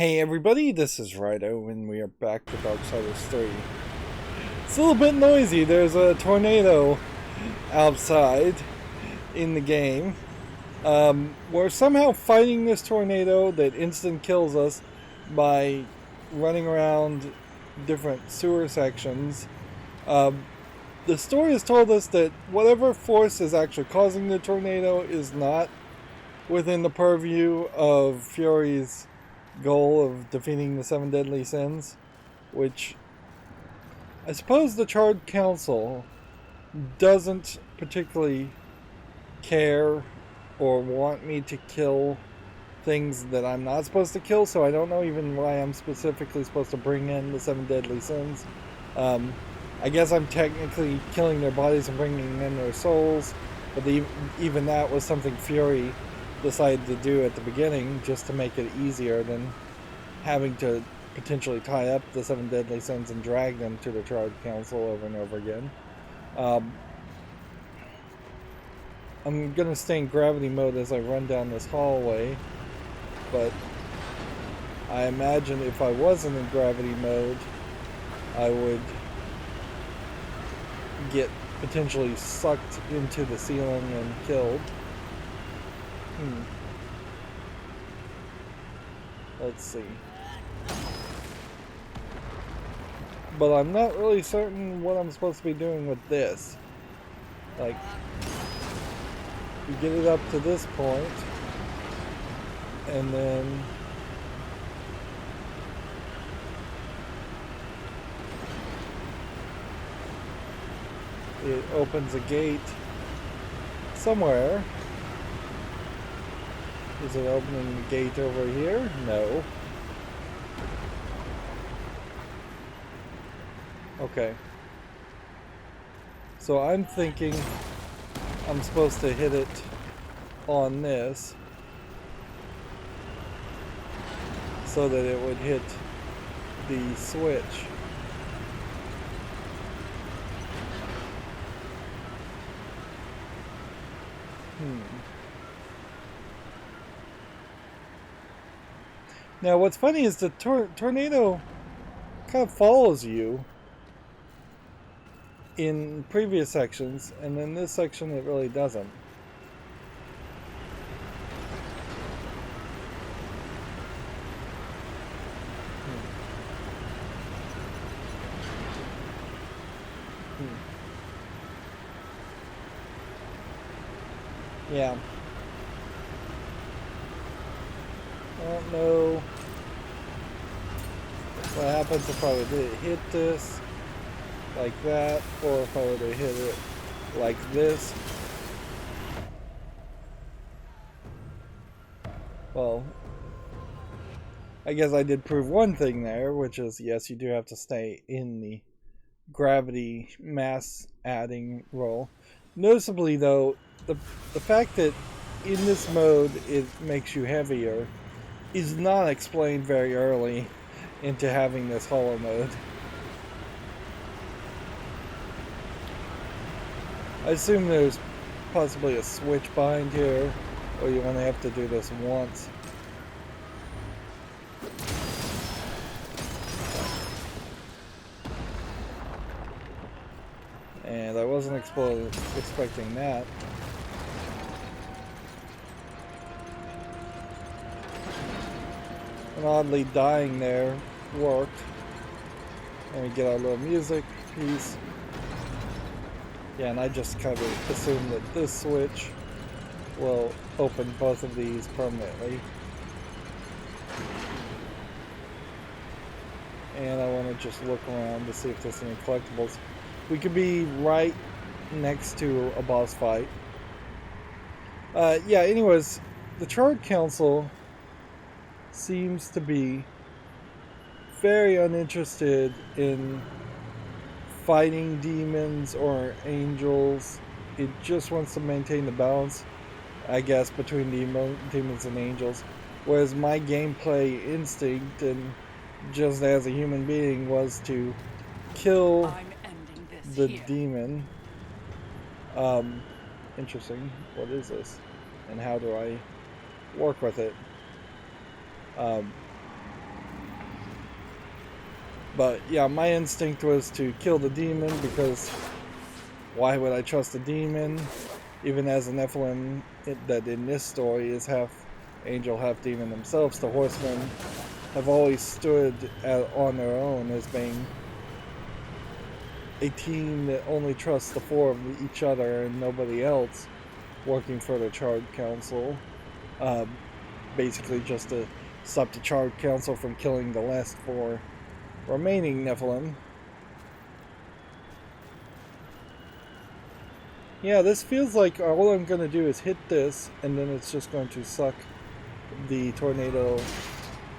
Hey everybody, this is Rydo, and we are back to Darksiders 3. It's a little bit noisy. There's a tornado outside in the game. We're somehow fighting this tornado that instant kills us by running around different sewer sections. The story has told us that whatever force is actually causing the tornado is not within the purview of Fury's goal of defeating the 7 deadly sins, which I suppose the Charred Council doesn't particularly care or want me to kill things that I'm not supposed to kill, so I don't know even why I'm specifically supposed to bring in the 7 deadly sins. I guess I'm technically killing their bodies and bringing in their souls, but even that was something Fury decided to do at the beginning just to make it easier than having to potentially tie up the 7 deadly sins and drag them to the Charred Council over and over again. I'm gonna stay in gravity mode as I run down this hallway, but I imagine if I wasn't in gravity mode, I would get potentially sucked into the ceiling and killed. Let's see. But I'm not really certain what I'm supposed to be doing with this. Like, you get it up to this point, and then it opens a gate somewhere. Is it opening the gate over here? No. Okay. So I'm thinking I'm supposed to hit it on this so that it would hit the switch. Now what's funny is the tornado kind of follows you in previous sections, and in this section it really doesn't. Yeah. I don't know what happens if I would hit this like that, or if I were to hit it like this. Well, I guess I did prove one thing there, which is yes, you do have to stay in the gravity mass adding roll. Noticeably though, the fact that in this mode it makes you heavier is not explained very early into having this hollow mode. I assume there's possibly a switch behind here, or you only have to do this once. And I wasn't expecting that. And oddly, dying there worked. And we get our little music piece. Yeah, and I just kind of assume that this switch will open both of these permanently. And I want to just look around to see if there's any collectibles. We could be right next to a boss fight. Yeah, anyways, the Charred Council seems to be very uninterested in fighting demons or angels. It just wants to maintain the balance, I guess, between demons and angels. Whereas my gameplay instinct, and just as a human being, was to kill the demon. Interesting. What is this? And how do I work with it? But yeah, my instinct was to kill the demon, because why would I trust a demon? Even as a Nephilim, that in this story is half angel, half demon themselves, the horsemen have always stood on their own as being a team that only trusts the four of each other and nobody else, working for the Charred Council. Basically just to stop the Charred Council from killing the last four remaining Nephilim. Yeah, this feels like all I'm going to do is hit this, and then it's just going to suck the tornado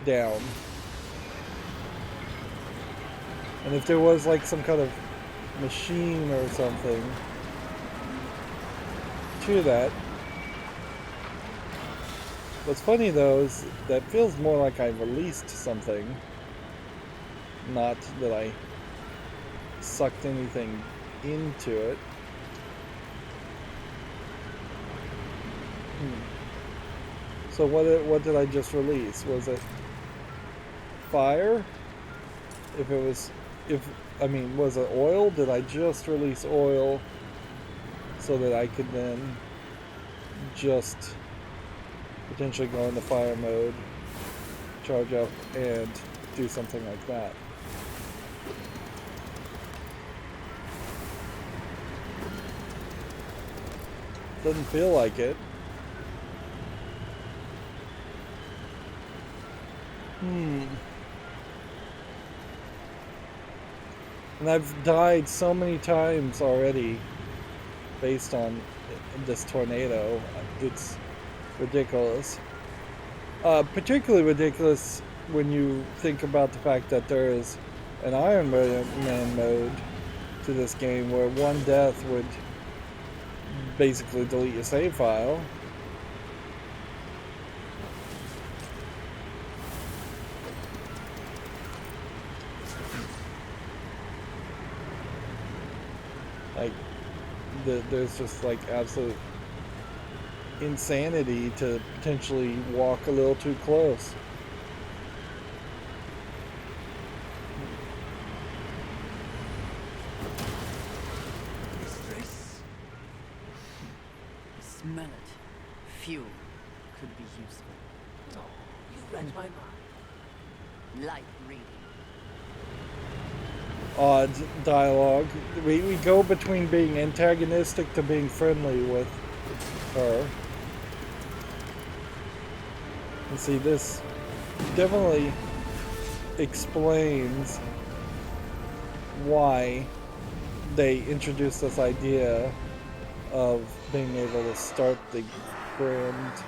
down. And if there was like some kind of machine or something to that. What's funny though is that feels more like I released something, not that I sucked anything into it. So what did I just release? Was it fire? Was it oil? Did I just release oil so that I could then just potentially go into fire mode, charge up, and do something like that? Doesn't feel like it. And I've died so many times already based on this tornado. It's ridiculous. Particularly ridiculous when you think about the fact that there is an Iron Man mode to this game where one death would basically delete your save file. Like, there's just like absolute insanity to potentially walk a little too close. Mistress? Smell it. Fuel could be useful. Oh, you read my mind. Light reading. Odd dialogue. We go between being antagonistic to being friendly with her. And see, this definitely explains why they introduced this idea of being able to start the grand.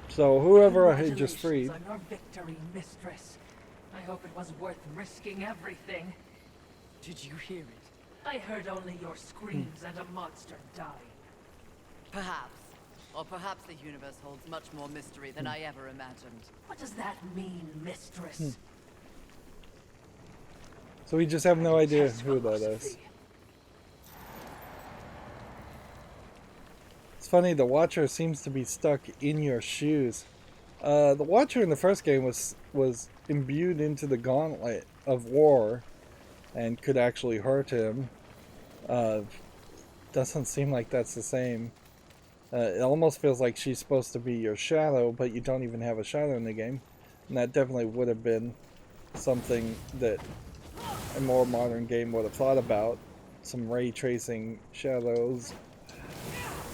So whoever I had just freed. On your victory, mistress. I hope it was worth risking everything. Did you hear it? I heard only your screams and a monster die. Perhaps. Or perhaps the universe holds much more mystery than I ever imagined. What does that mean, mistress? So we just have no idea who that is. It's funny, the Watcher seems to be stuck in your shoes. The Watcher in the first game was imbued into the gauntlet of war and could actually hurt him. Doesn't seem like that's the same. It almost feels like she's supposed to be your shadow, but you don't even have a shadow in the game. And that definitely would have been something that a more modern game would have thought about. Some ray tracing shadows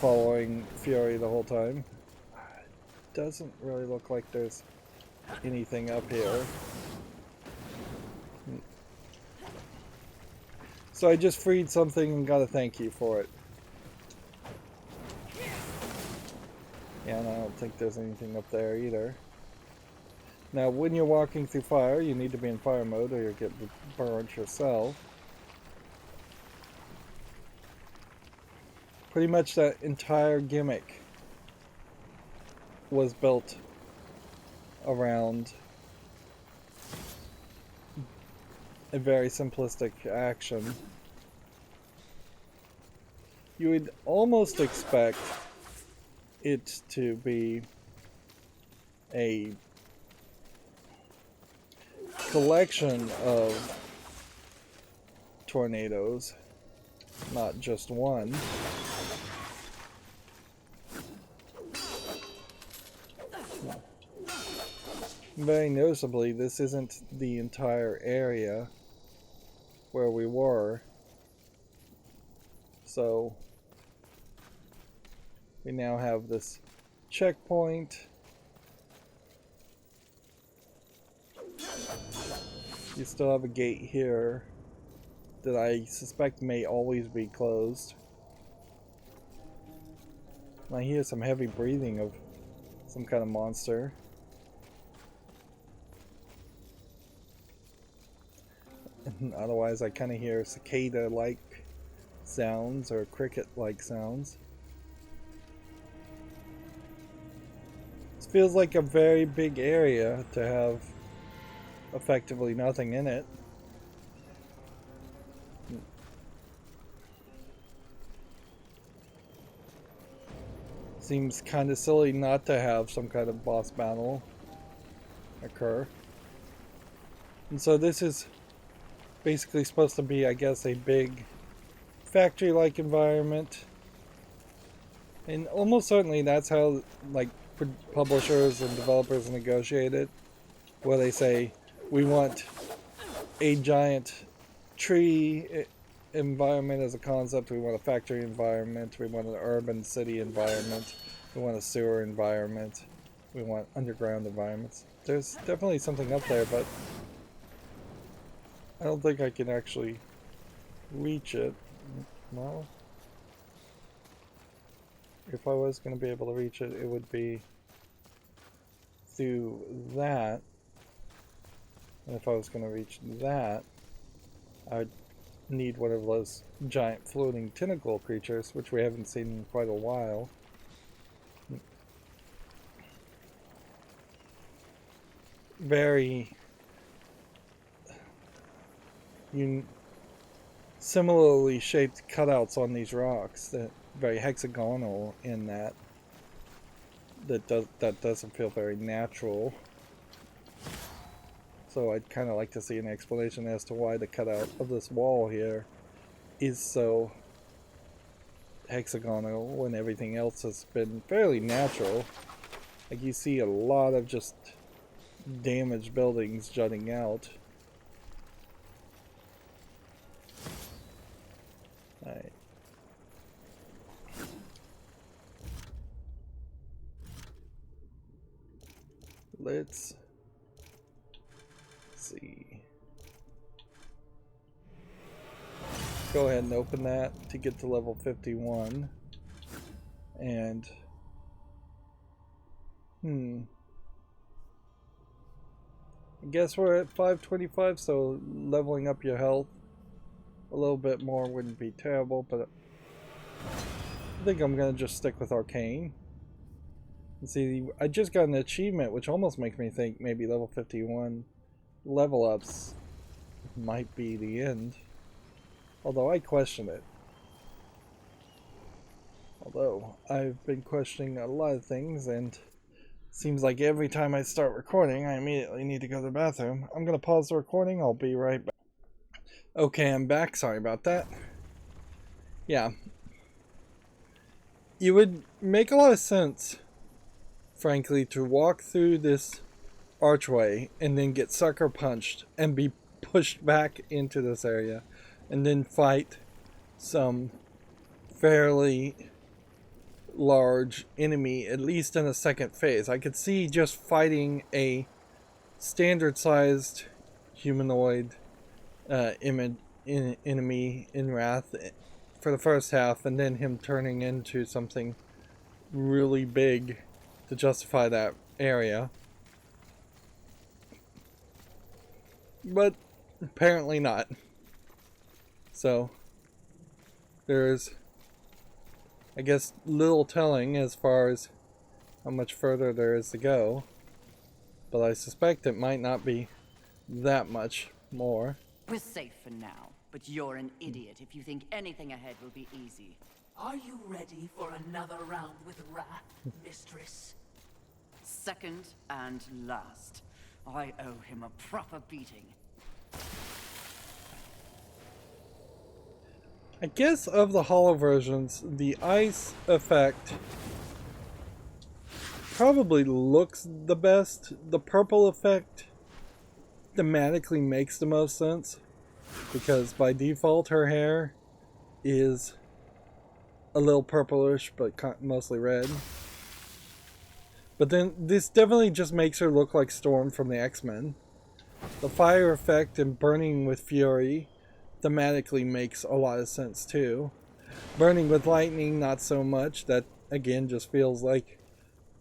following Fury the whole time. Doesn't really look like there's anything up here. So I just freed something and got a thank you for it. Yeah, and I don't think there's anything up there either. Now, when you're walking through fire, you need to be in fire mode or you'll get burned yourself. Pretty much that entire gimmick was built around a very simplistic action. You would almost expect it to be a collection of tornadoes, not just one. Very noticeably, this isn't the entire area where we were, so we now have this checkpoint. You still have a gate here that I suspect may always be closed. I hear some heavy breathing of some kind of monster. Otherwise, I kind of hear cicada-like sounds or cricket-like sounds. This feels like a very big area to have effectively nothing in it. Seems kind of silly not to have some kind of boss battle occur. And so this is basically supposed to be, I guess, a big factory-like environment. And almost certainly that's how, like, publishers and developers negotiate it, where they say, we want a giant tree environment as a concept, we want a factory environment, we want an urban city environment, we want a sewer environment, we want underground environments. There's definitely something up there, but I don't think I can actually reach it. Well, if I was going to be able to reach it, it would be through that. And if I was going to reach that, I'd need one of those giant floating tentacle creatures, which we haven't seen in quite a while. Very similarly shaped cutouts on these rocks, that very hexagonal in that doesn't feel very natural. So I'd kind of like to see an explanation as to why the cutout of this wall here is so hexagonal when everything else has been fairly natural. Like, you see a lot of just damaged buildings jutting out. Alright. Let's see. Go ahead and open that to get to level 51. And I guess we're at 525, so leveling up your health a little bit more wouldn't be terrible, but I think I'm gonna just stick with Arcane. And see, I just got an achievement which almost makes me think maybe level 51 level ups might be the end. Although I question it. Although I've been questioning a lot of things, and seems like every time I start recording I immediately need to go to the bathroom. I'm gonna pause the recording, I'll be right back. Okay, I'm back, sorry about that. Yeah. It would make a lot of sense, frankly, to walk through this archway and then get sucker punched and be pushed back into this area and then fight some fairly large enemy, at least in a second phase. I could see just fighting a standard sized humanoid enemy in Wrath for the first half, and then him turning into something really big to justify that area. But apparently not. So there's, I guess, little telling as far as how much further there is to go, but I suspect it might not be that much more. We're safe for now, but you're an idiot if you think anything ahead will be easy. Are you ready for another round with wrath, mistress? Second and last. I owe him a proper beating. I guess of the holo versions, the ice effect probably looks the best. The purple effect thematically makes the most sense, because by default her hair is a little purplish but mostly red. But then this definitely just makes her look like Storm from the X-Men. The fire effect and burning with fury thematically makes a lot of sense too. Burning with lightning, not so much. That again just feels like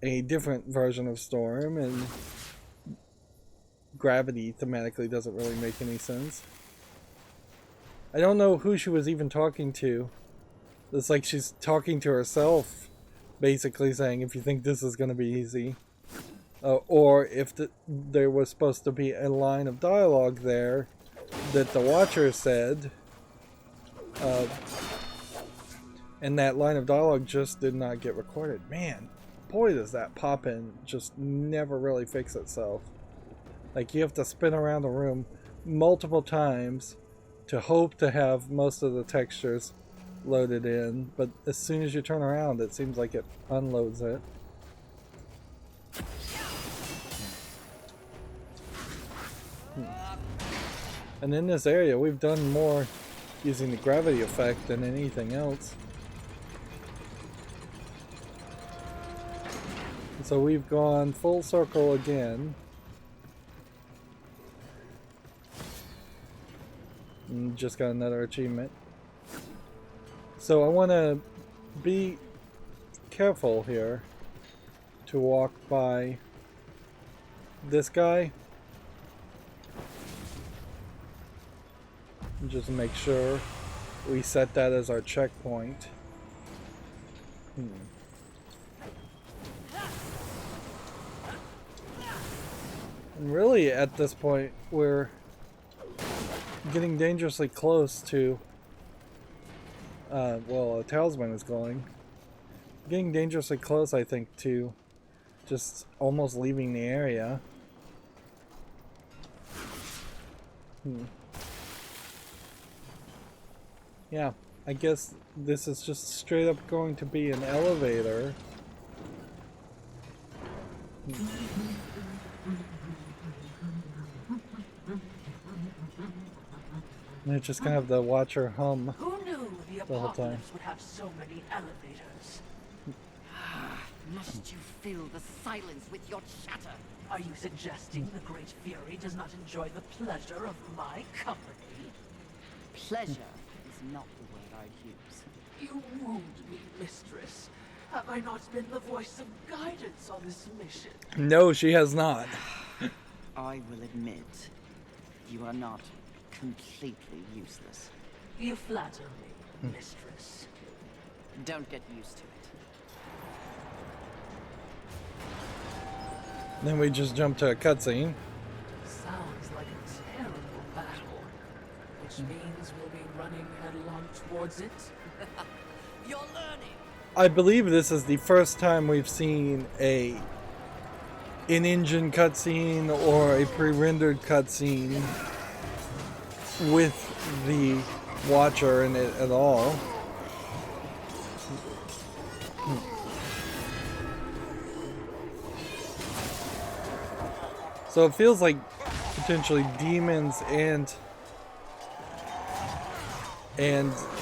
a different version of Storm, and gravity thematically doesn't really make any sense. I don't know who she was even talking to. It's like she's talking to herself, basically saying, if you think this is going to be easy. Or if there was supposed to be a line of dialogue there that the Watcher said, and that line of dialogue just did not get recorded. Man, boy does that pop-in just never really fix itself. Like, you have to spin around the room multiple times to hope to have most of the textures loaded in, but as soon as you turn around it seems like it unloads it. And in this area we've done more using the gravity effect than anything else. So we've gone full circle again. And just got another achievement. So I want to be careful here to walk by this guy. And just make sure we set that as our checkpoint. And really at this point we're getting dangerously close to well, a talisman is glowing. Getting dangerously close, I think, to just almost leaving the area. Yeah, I guess this is just straight up going to be an elevator. And it's just gonna have the Watcher hum Who knew the the whole time. apocalypse would have so many elevators? Must you fill the silence with your chatter? Are you suggesting the Great Fury does not enjoy the pleasure of my company? Pleasure is not the word I'd use. You wound me, mistress. Have I not been the voice of guidance on this mission? No, she has not. I will admit, you are not completely useless. You flatter me, mistress. Don't get used to it. Then we just jump to a cutscene. Sounds like a terrible battle, which means we'll be running headlong towards it. You're learning! I believe this is the first time we've seen an in-engine cutscene or a pre-rendered cutscene with the Watcher in it at all. So it feels like potentially demons and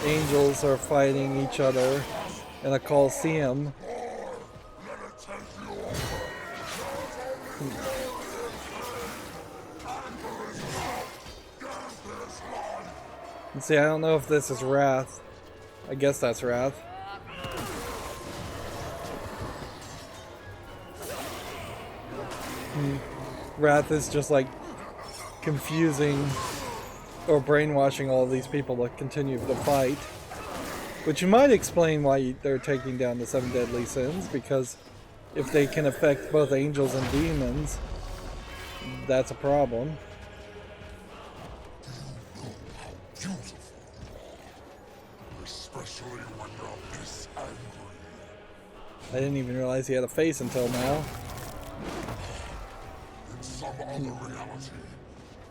angels are fighting each other in a coliseum. And see, I don't know if this is Wrath. I guess that's Wrath. Wrath is just like confusing or brainwashing all of these people to continue the fight. Which you might explain why they're taking down the 7 deadly sins, because if they can affect both angels and demons, that's a problem. Beautiful. Especially when you're busy. I didn't even realize he had a face until now. In some other reality,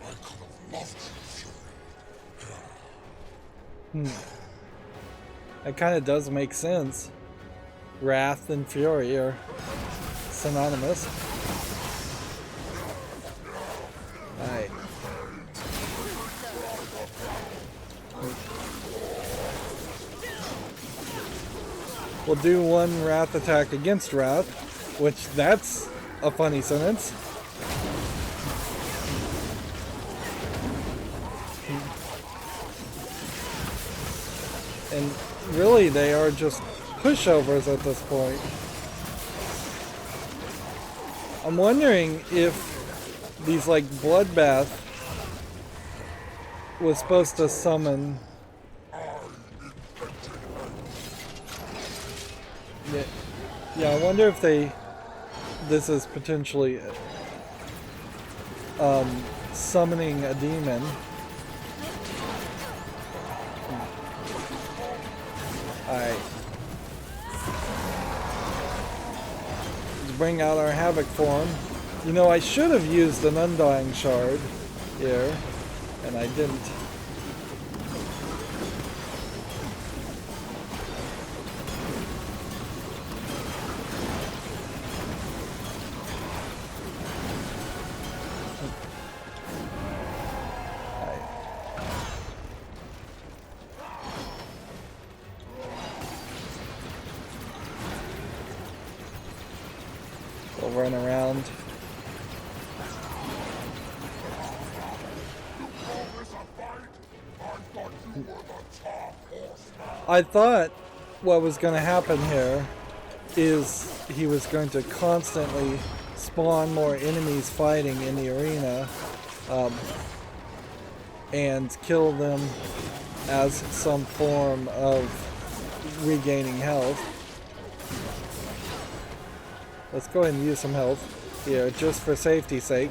I could have loved you, Fury. That kind of does make sense. Wrath and Fury are synonymous. Alright. We'll do one Wrath attack against Wrath, which that's a funny sentence. And really, they are just pushovers at this point. I'm wondering if these, like, bloodbath was supposed to summon. Yeah, I wonder if this is potentially summoning a demon. Alright. Let's bring out our Havoc form. You know, I should have used an Undying Shard here, and I didn't. We'll run around. I thought what was going to happen here is he was going to constantly spawn more enemies fighting in the arena and kill them as some form of regaining health. Let's go ahead and use some health here just for safety's sake.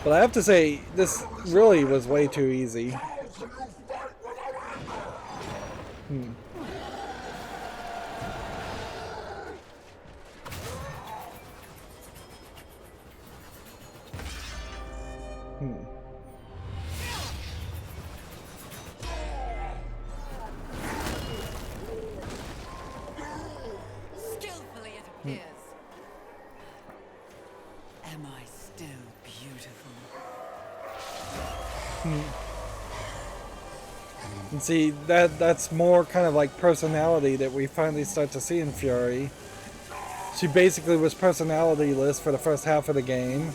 But I have to say, this really was way too easy. Hmm. Skillfully it appears. Am I still beautiful? And see, that's more kind of like personality that we finally start to see in Fury. She basically was personality-less for the first half of the game,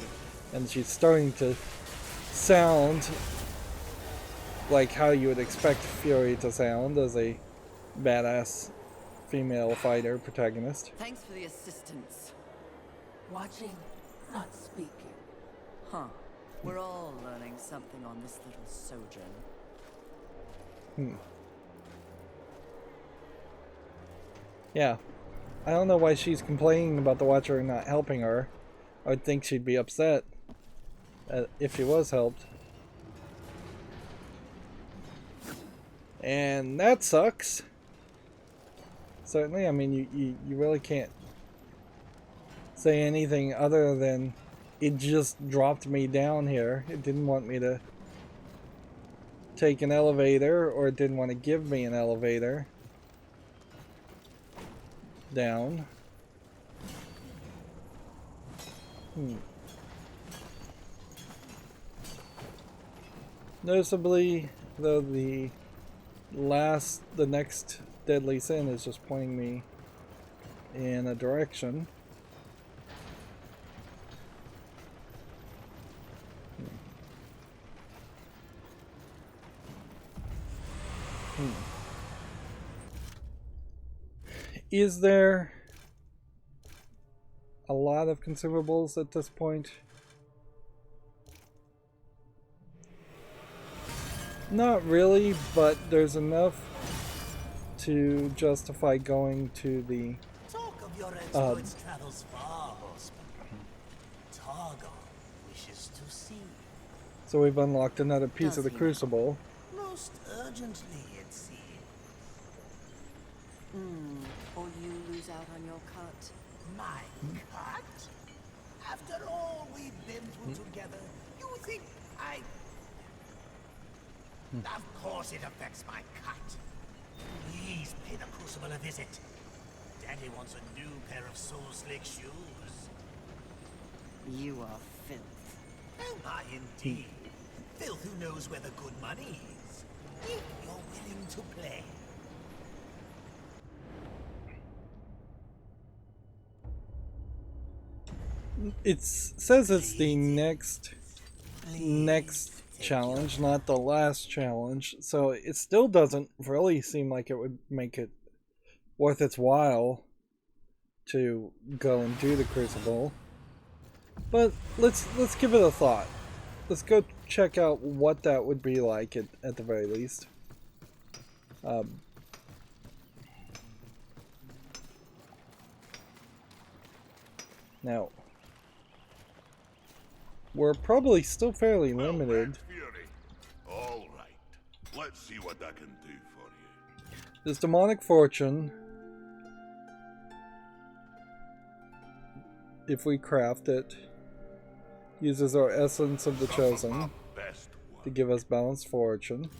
and she's starting to sound like how you would expect Fury to sound as a badass female fighter protagonist. Thanks for the assistance. Watching, not speaking. Huh. We're all learning something on this little sojourn. Yeah. I don't know why she's complaining about the Watcher not helping her. I would think she'd be upset if she was helped. And that sucks. Certainly, I mean, you really can't say anything other than it just dropped me down here. It didn't want me to take an elevator, or it didn't want to give me an elevator down. Noticeably, though, the next deadly sin is just pointing me in a direction. Is there a lot of consumables at this point? Not really, but there's enough to justify going to the Talk of your exploits travels far, Horseman. Targon wishes to see. so we've unlocked another piece Does of the he? Crucible. No, Most urgently, it seems. Or you lose out on your cut. My cut? After all we've been through together, you think I... Of course it affects my cut. Please pay the Crucible a visit. Daddy wants a new pair of soul-slick shoes. You are filth. Am I indeed? Filth who knows where the good money is. If you're willing to play. It says it's the next challenge, not the last challenge, so it still doesn't really seem like it would make it worth its while to go and do the Crucible. But let's give it a thought. Let's go check out what that would be like at the very least. Now, we're probably still fairly limited. All right. Let's see what I can do for you. This demonic fortune, if we craft it, uses our essence of the chosen to give us balanced fortune.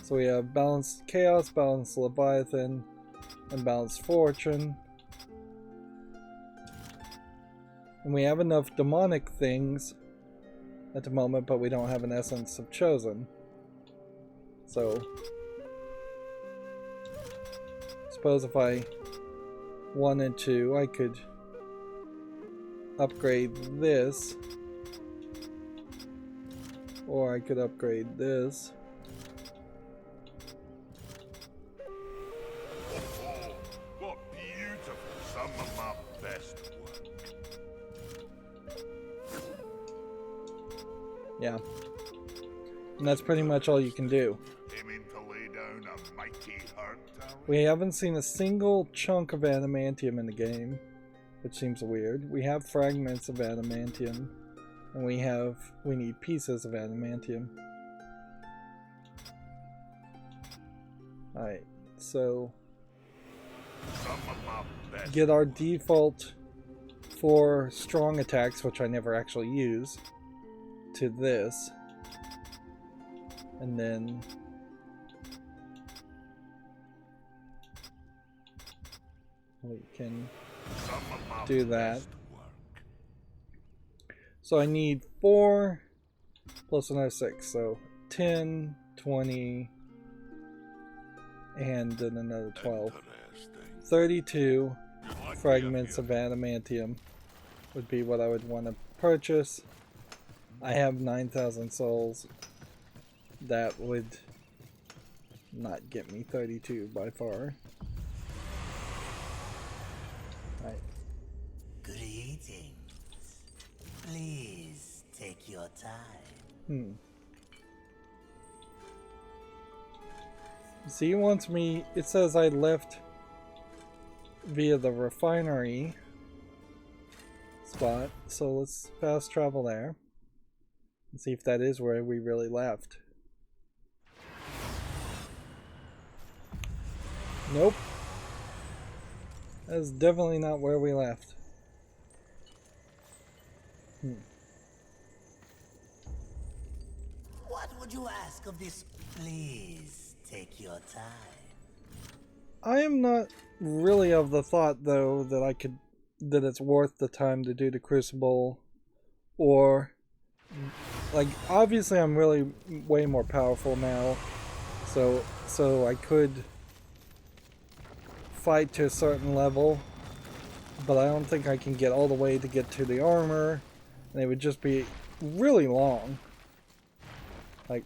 So we have balanced chaos, balanced leviathan, and balanced fortune. And we have enough demonic things at the moment, but we don't have an essence of chosen. So, suppose if I wanted to, I could upgrade this, or I could upgrade this. Oh, what beautiful! Some of my best work. Yeah. And that's pretty much all you can do. Aiming to lay down a mighty hurt tower. We haven't seen a single chunk of adamantium in the game, which seems weird. We have fragments of adamantium, and we need pieces of adamantium. Alright, so Some of my best. get our default for strong attacks, which I never actually use, to this. And then we can Some of my do that. best work. So I need 4 plus another 6, so 10, 20, and then another 12. Interesting. 32 You like fragments the of adamantium would be what I would want to purchase. I have 9,000 souls. That would not get me 32 by far. Right. Greetings. Please take your time. See, he wants me, it says I left via the refinery spot, so let's fast travel there and see if that is where we really left. Nope. That's definitely not where we left. What would you ask of this? Please take your time. I am not really of the thought, though, that it's worth the time to do the Crucible, or, like, obviously I'm really way more powerful now, so I could fight to a certain level, but I don't think I can get all the way to get to the armor, and it would just be really long. Like,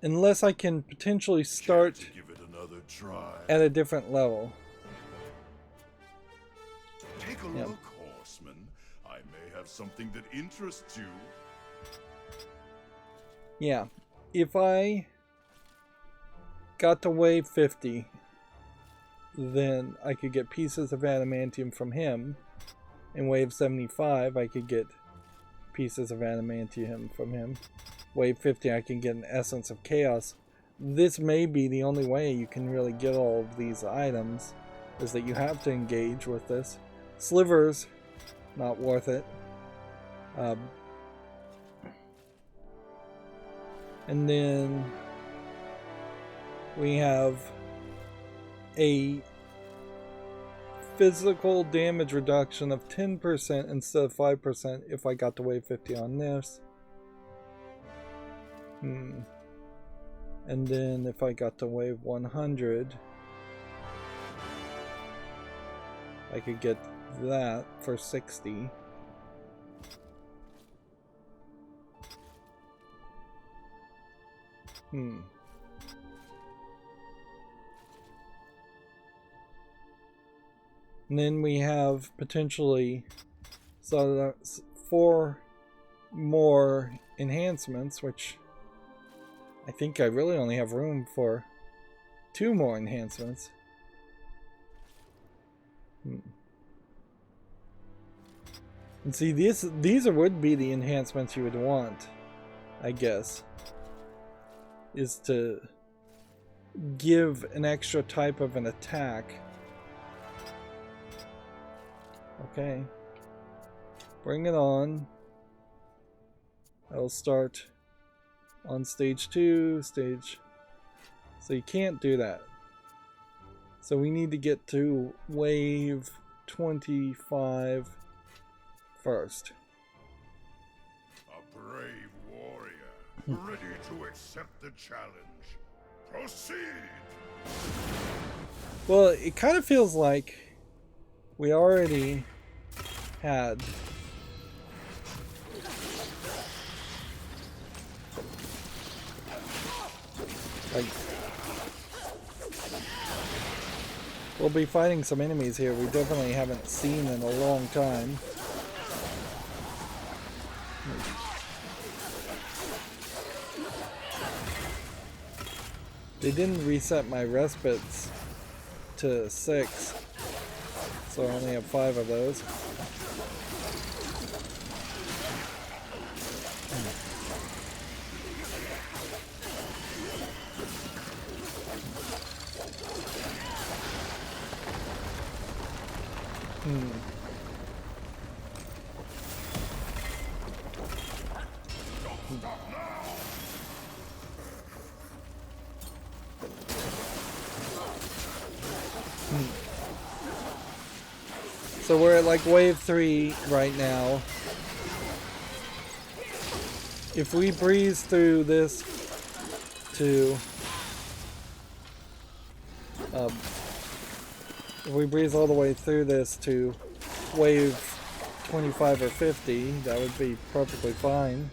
unless I can potentially start Give it another try. at a different level. Take a Yep. look, Horseman. I may have something that interests you. Yeah, if I got to wave 50, then I could get pieces of adamantium from him. In wave 75, I could get pieces of adamantium from him. Wave 50 I can get an essence of chaos. This may be the only way you can really get all of these items, is that you have to engage with this. Slivers, not worth it. And then we have a physical damage reduction of 10% instead of 5% if I got to wave 50 on this. And then if I got to wave 100, I could get that for 60. And then we have potentially 4 more enhancements, which I think I really only have room for 2 more enhancements. And see, these would be the enhancements you would want, I guess, is to give an extra type of an attack. Okay, bring it on. I'll start on stage 2, so you can't do that. So we need to get to wave 25 first. A brave warrior, ready to accept the challenge. Proceed! Well, it kind of feels like we already had we'll be fighting some enemies here we definitely haven't seen in a long time. They didn't reset my respites to 6, so I only have 5 of those. So we're at like wave 3 right now. If we breeze through this to if we breeze all the way through this to wave 25 or 50, that would be perfectly fine.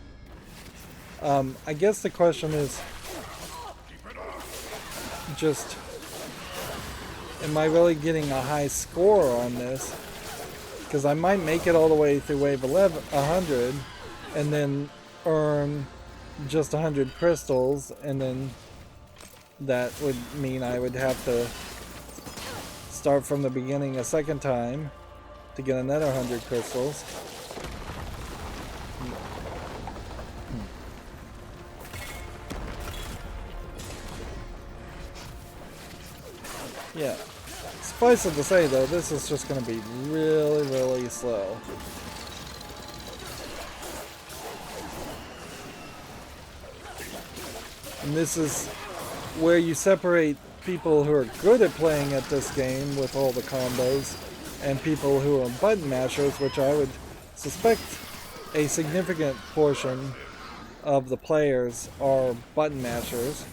I guess the question is just, am I really getting a high score on this? Because I might make it all the way through wave 100 and then earn just 100 crystals, and then that would mean I would have to start from the beginning a second time to get another 100 crystals. Yeah. Suffice it to say, though, this is just going to be really, really slow. And this is where you separate people who are good at playing at this game with all the combos and people who are button mashers, which I would suspect a significant portion of the players are button mashers.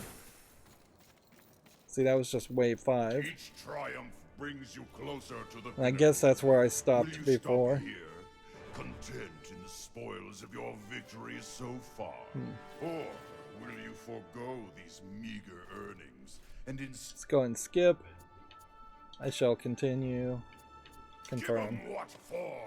See, that was just wave 5. Each triumph brings you closer to the And I guess that's where I stopped before. Stop here, content in the spoils of your victories so far? Or will you forego these meager earnings and Let's go and skip. I shall continue. Confirm. give 'em what for?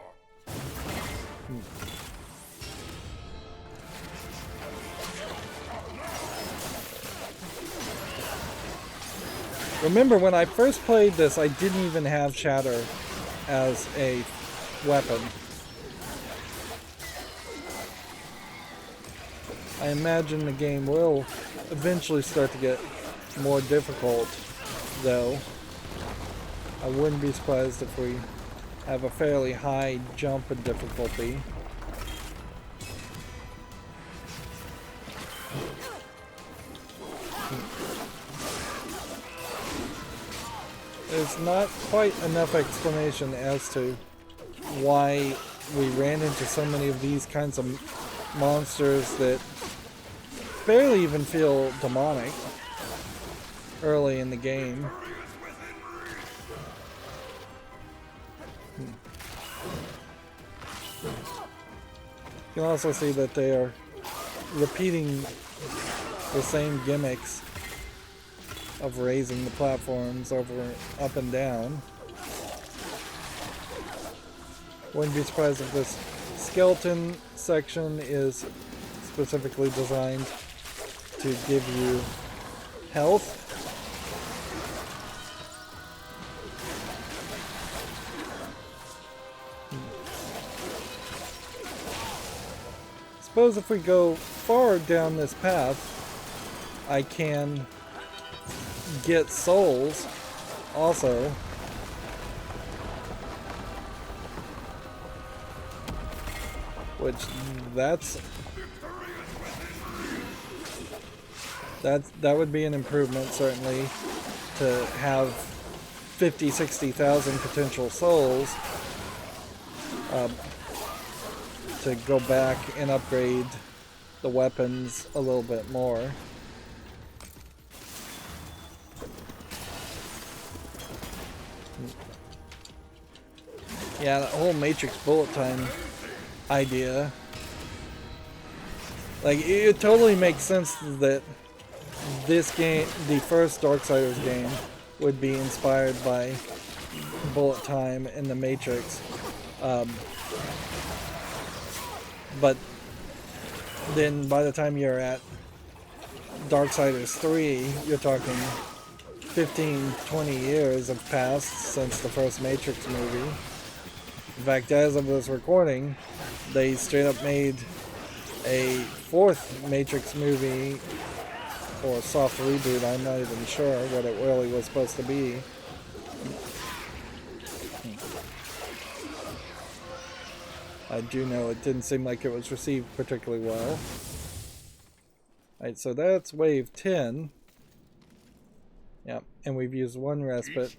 Remember, when I first played this, I didn't even have Shatter as a weapon. I imagine the game will eventually start to get more difficult, though. I wouldn't be surprised if we have a fairly high jump in difficulty. There's not quite enough explanation as to why we ran into so many of these kinds of monsters that barely even feel demonic early in the game. You can also see that they are repeating the same gimmicks of raising the platforms over, up and down. Wouldn't be surprised if this skeleton section is specifically designed to give you health. Suppose if we go far down this path, I can get souls also. Which that would be an improvement, certainly, to have 50,000-60,000 potential souls to go back and upgrade the weapons a little bit more. Yeah, that whole Matrix bullet time idea, like, it totally makes sense that this game, the first Darksiders game, would be inspired by bullet time in the Matrix. But then by the time you're at Darksiders 3, you're talking 15-20 years have passed since the first Matrix movie. In fact, as of this recording, they straight up made a fourth Matrix movie, or soft reboot. I'm not even sure what it really was supposed to be. I do know it didn't seem like it was received particularly well. Alright, so that's wave 10. Yep, and we've used one respite.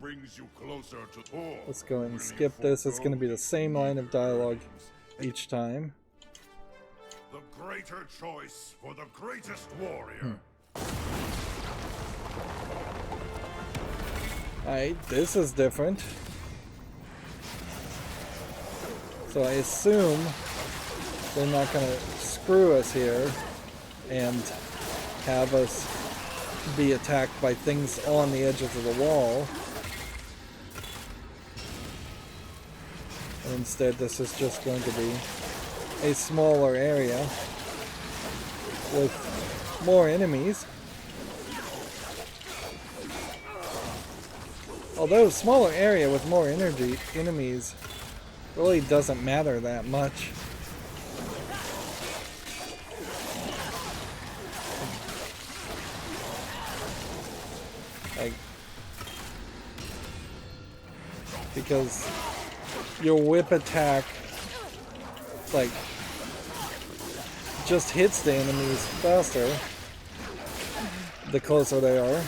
Brings you closer to, or let's go and skip this. It's going to be the same line of dialogue each time. The greater choice for the greatest warrior. Alright, this is different. So I assume they're not going to screw us here and have us be attacked by things on the edges of the wall. Instead, this is just going to be a smaller area with more enemies. Although smaller area with more enemies really doesn't matter that much. Like, because your whip attack, like, just hits the enemies faster the closer they are.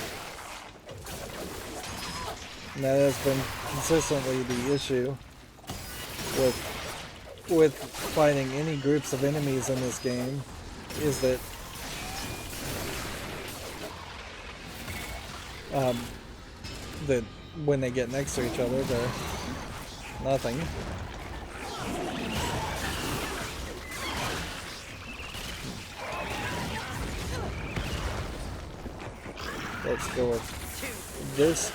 And that has been consistently the issue with fighting any groups of enemies in this game, is that that when they get next to each other, they're nothing. Let's go with this.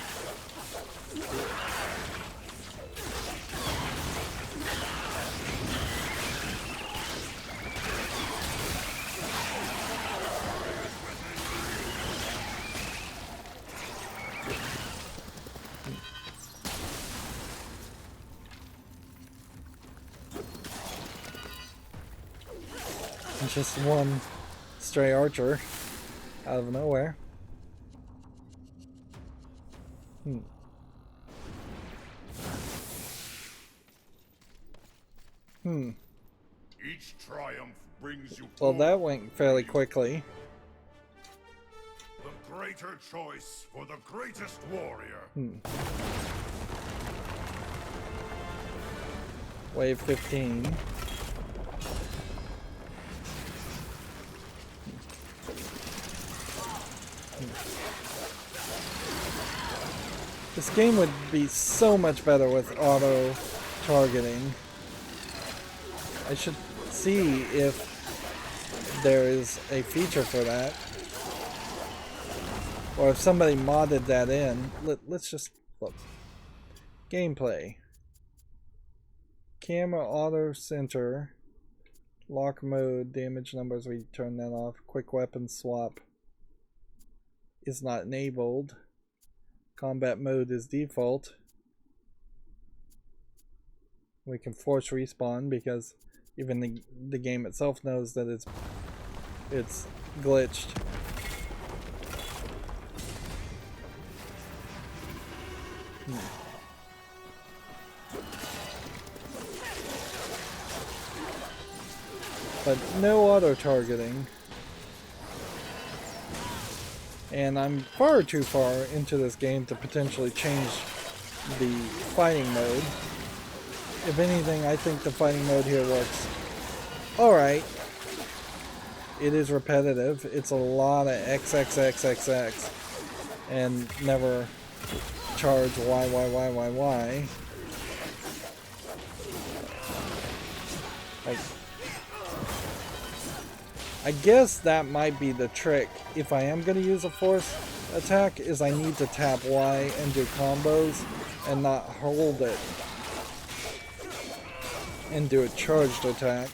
Just one stray archer out of nowhere. Each triumph brings you. Well, that went fairly quickly. The greater choice for the greatest warrior. Wave 15. This game would be so much better with auto targeting. I should see if there is a feature for that, or if somebody modded that in. Let's just look. Gameplay. Camera auto center. Lock mode. Damage numbers, we turn that off. Quick weapon swap is not enabled. Combat mode is default. We can force respawn because even the game itself knows that it's glitched. But no auto targeting. And I'm far too far into this game to potentially change the fighting mode. If anything, I think the fighting mode here works alright. It is repetitive. It's a lot of XXXXX and never charge Y. Like, I guess that might be the trick. If I am going to use a force attack, is I need to tap Y and do combos and not hold it and do a charged attack.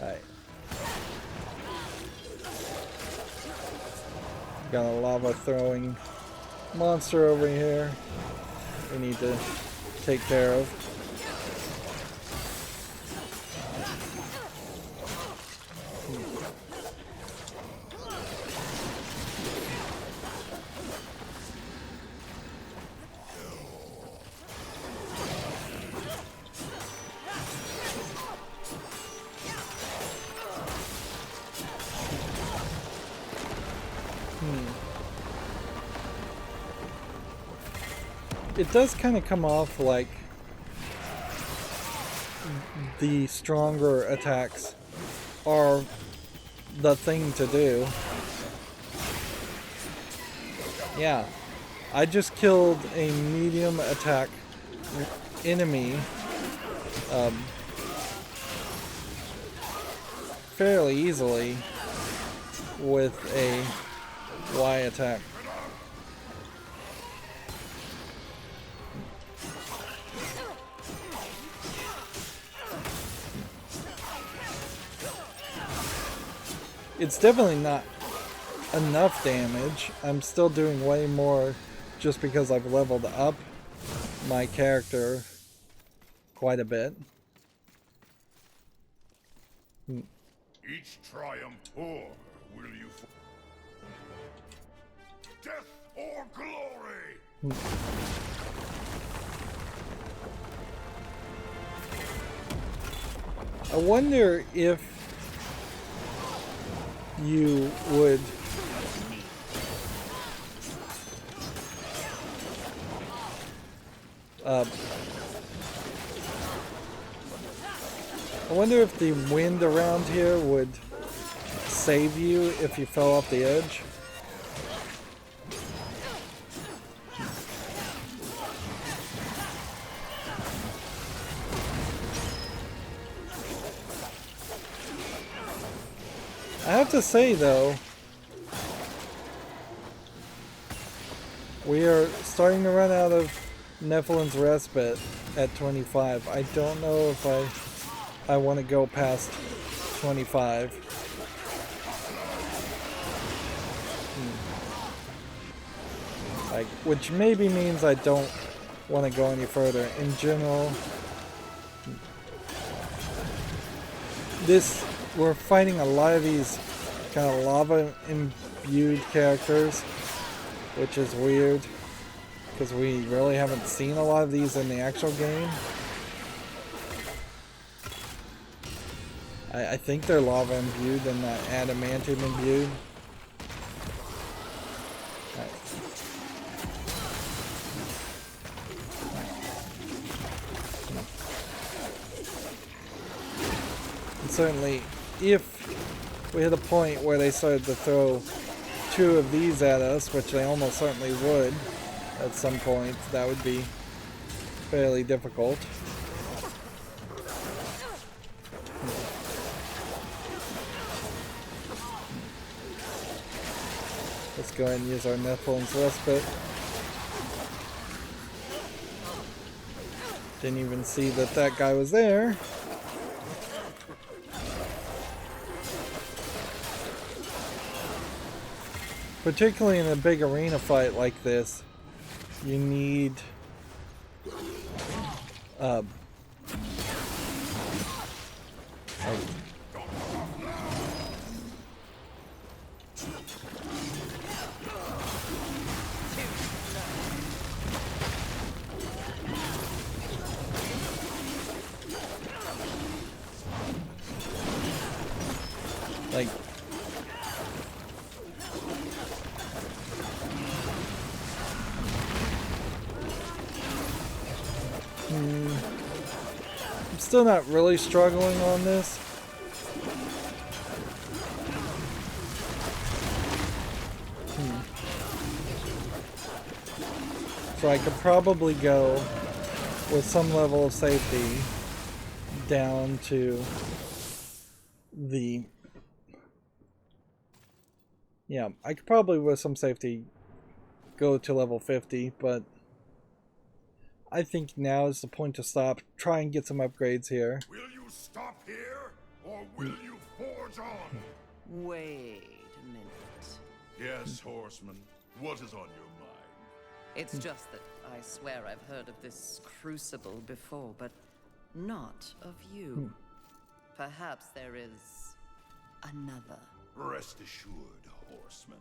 Alright. Got a lava throwing monster over here we need to take care of. It does kind of come off like the stronger attacks are the thing to do. Yeah, I just killed a medium attack enemy fairly easily with a Y attack. It's definitely not enough damage. I'm still doing way more just because I've leveled up my character quite a bit. Each triumph, or will you death or glory? I wonder if you would I wonder if the wind around here would save you if you fell off the edge. I have to say though, we are starting to run out of Nephilim's Respite at 25. I don't know if I want to go past 25. Like, which maybe means I don't want to go any further. In general, we're fighting a lot of these kind of lava imbued characters, which is weird because we really haven't seen a lot of these in the actual game. I think they're lava imbued and not adamantium imbued. Right. And certainly, if we hit a point where they started to throw 2 of these at us, which they almost certainly would at some point, that would be fairly difficult. Let's go ahead and use our Nephilim's Respite. Didn't even see that that guy was there. Particularly in a big arena fight like this, you need like I'm still not really struggling on this. So I could probably go with some level of safety down to the... Yeah, I could probably with some safety go to level 50, but I think now is the point to stop, try and get some upgrades here. Will you stop here, or will you forge on? Wait a minute. Yes, Horseman. What is on your mind? It's just that I swear I've heard of this crucible before, but not of you. Perhaps there is another. Rest assured, Horseman.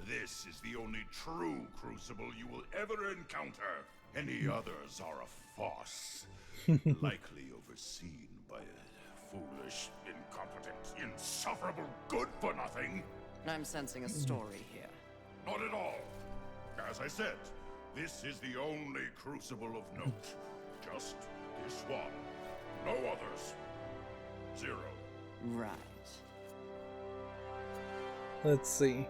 This is the only true crucible you will ever encounter. Any others are a farce, likely overseen by a foolish, incompetent, insufferable good-for-nothing. I'm sensing a story here. Not at all. As I said, this is the only crucible of note. Just this one. No others. 0. Right. Let's see.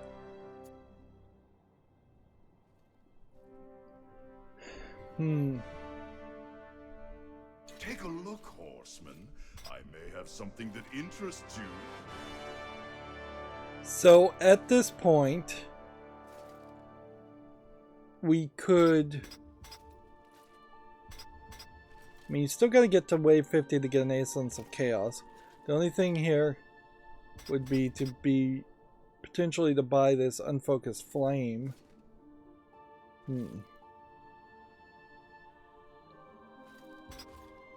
Take a look, Horseman. I may have something that interests you. So at this point, we could... I mean, you still gotta get to wave 50 to get an Essence of Chaos. The only thing here would be potentially to buy this Unfocused Flame.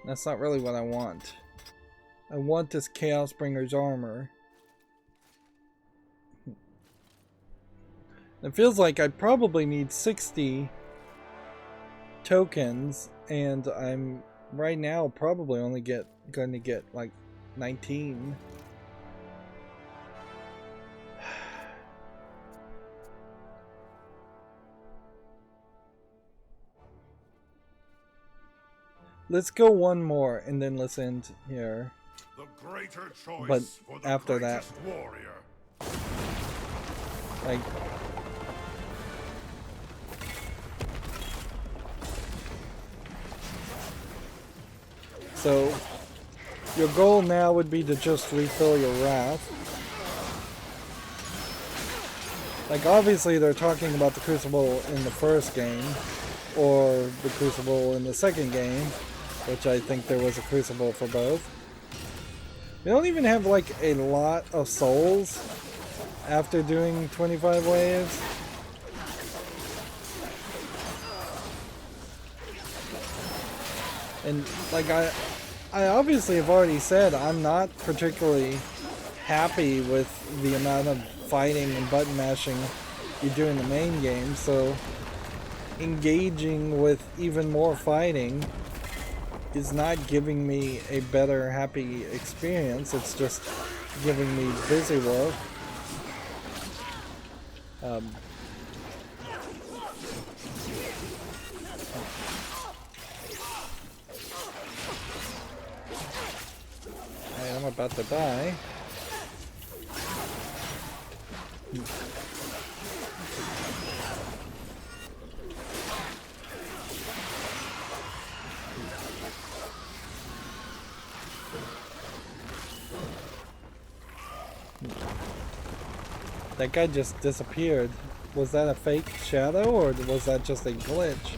That's not really what I want. I want this Chaos Bringer's armor. It feels like I'd probably need 60 tokens, and I'm right now probably only going to get like 19. Let's go one more and then let's end here. The greater choice But for the after that, greatest warrior. like, so your goal now would be to just refill your wrath. Like, obviously they're talking about the Crucible in the first game, or the Crucible in the second game, which I think there was a Crucible for both. We don't even have like a lot of souls after doing 25 waves. And like I obviously have already said I'm not particularly happy with the amount of fighting and button mashing you do in the main game, so engaging with even more fighting is not giving me a better, happy experience. It's just giving me busy work. Alright, I'm about to die. That guy just disappeared. Was that a fake shadow, or was that just a glitch?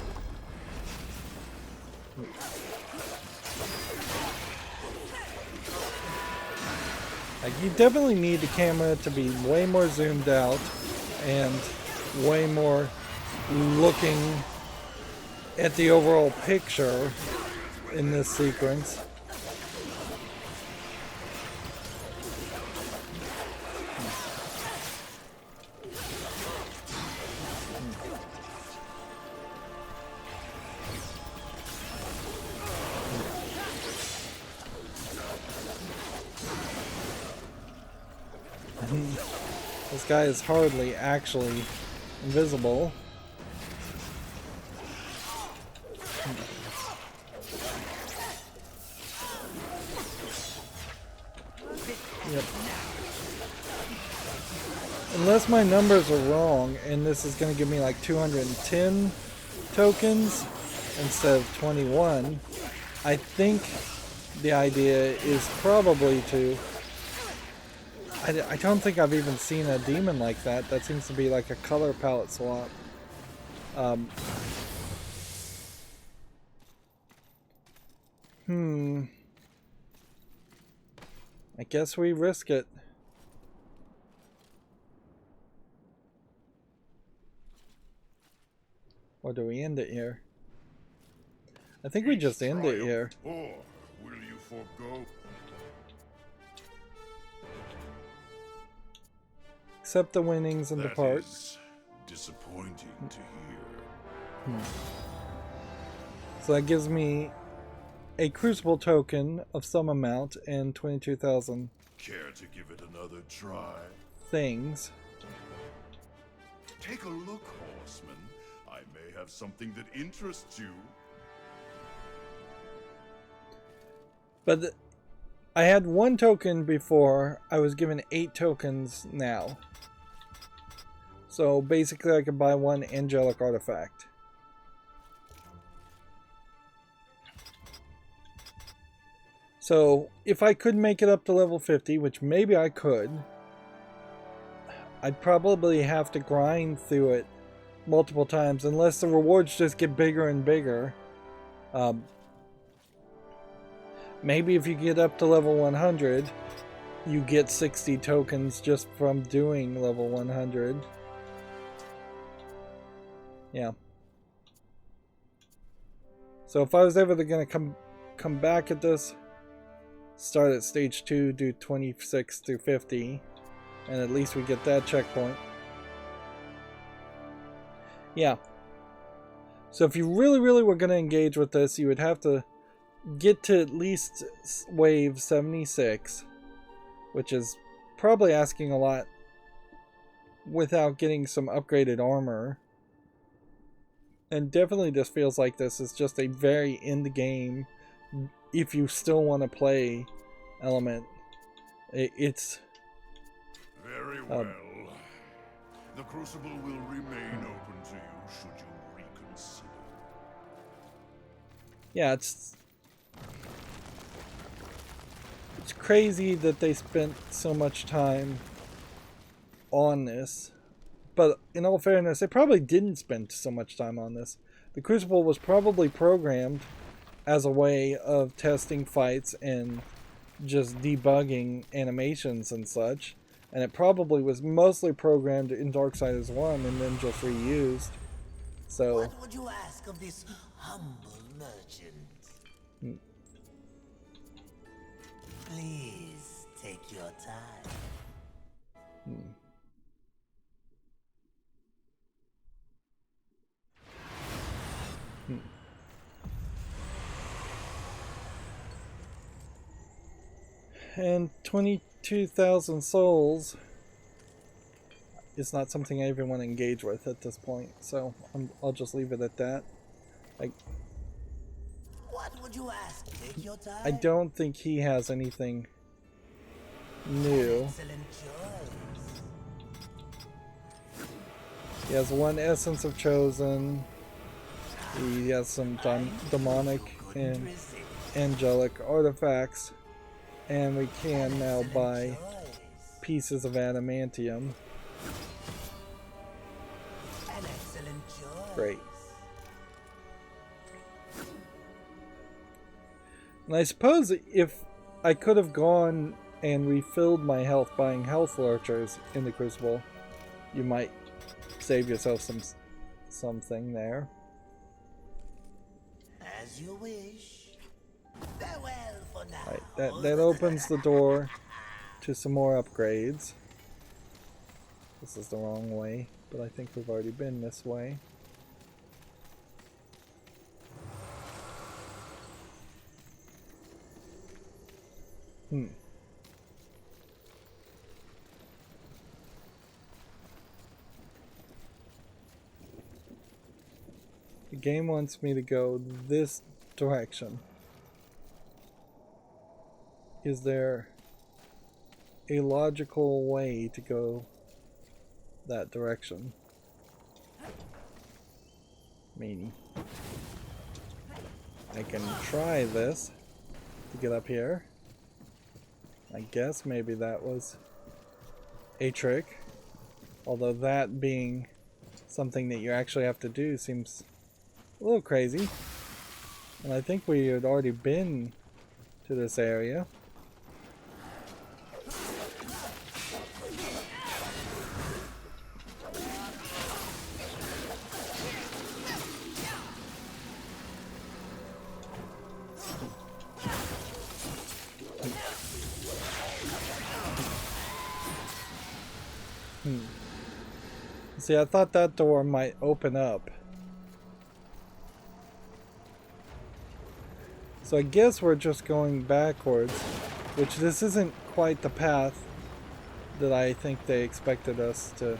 Like, you definitely need the camera to be way more zoomed out and way more looking at the overall picture in this sequence. This guy is hardly actually invisible. Yep. Unless my numbers are wrong, and this is going to give me like 210 tokens instead of 21, I think the idea is probably to... I don't think I've even seen a demon like that. That seems to be like a color palette swap. I guess we risk it. Or do we end it here? I think we just end it here. Or will you forego? Accept the winnings and depart. That is disappointing to hear. So that gives me a crucible token of some amount and 22,000 Care to give it another try? things. Take a look, Horseman. I may have something that interests you. But I had 1 token before. I was given 8 tokens now. So basically I could buy 1 angelic artifact. So if I could make it up to level 50, which maybe I could, I'd probably have to grind through it multiple times unless the rewards just get bigger and bigger. Maybe if you get up to level 100, you get 60 tokens just from doing level 100. Yeah. So if I was ever going to come back at this, start at stage 2, do 26 through 50, and at least we get that checkpoint. Yeah. So if you really were going to engage with this, you would have to get to at least wave 76, which is probably asking a lot without getting some upgraded armor. And definitely just feels like this is just a very end game, if you still want to play element. It's Very well. The Crucible will remain open to you should you reconsider. Yeah, it's crazy that they spent so much time on this. But in all fairness, they probably didn't spend so much time on this. The Crucible was probably programmed as a way of testing fights and just debugging animations and such, and it probably was mostly programmed in Darksiders 1 and then just reused. So What would you ask of this humble merchant? Please take your time. And 22,000 souls is not something I even want to engage with at this point, so I'll just leave it at that. What would you ask? Take your time. I don't think he has anything new. Excellent choice. He has one essence of chosen. He has some demonic and angelic artifacts, and we can now buy pieces of adamantium. An excellent choice. Great. And I suppose if I could have gone and refilled my health buying health lurchers in the Crucible, you might save yourself something there. As you wish. Farewell for now. Right, that opens the door to some more upgrades. This is the wrong way, but I think we've already been this way. The game wants me to go this direction. Is there a logical way to go that direction? Meaning, I can try this to get up here. I guess maybe that was a trick. Although that being something that you actually have to do seems a little crazy. And I think we had already been to this area. See, I thought that door might open up. So I guess we're just going backwards, which this isn't quite the path that I think they expected us to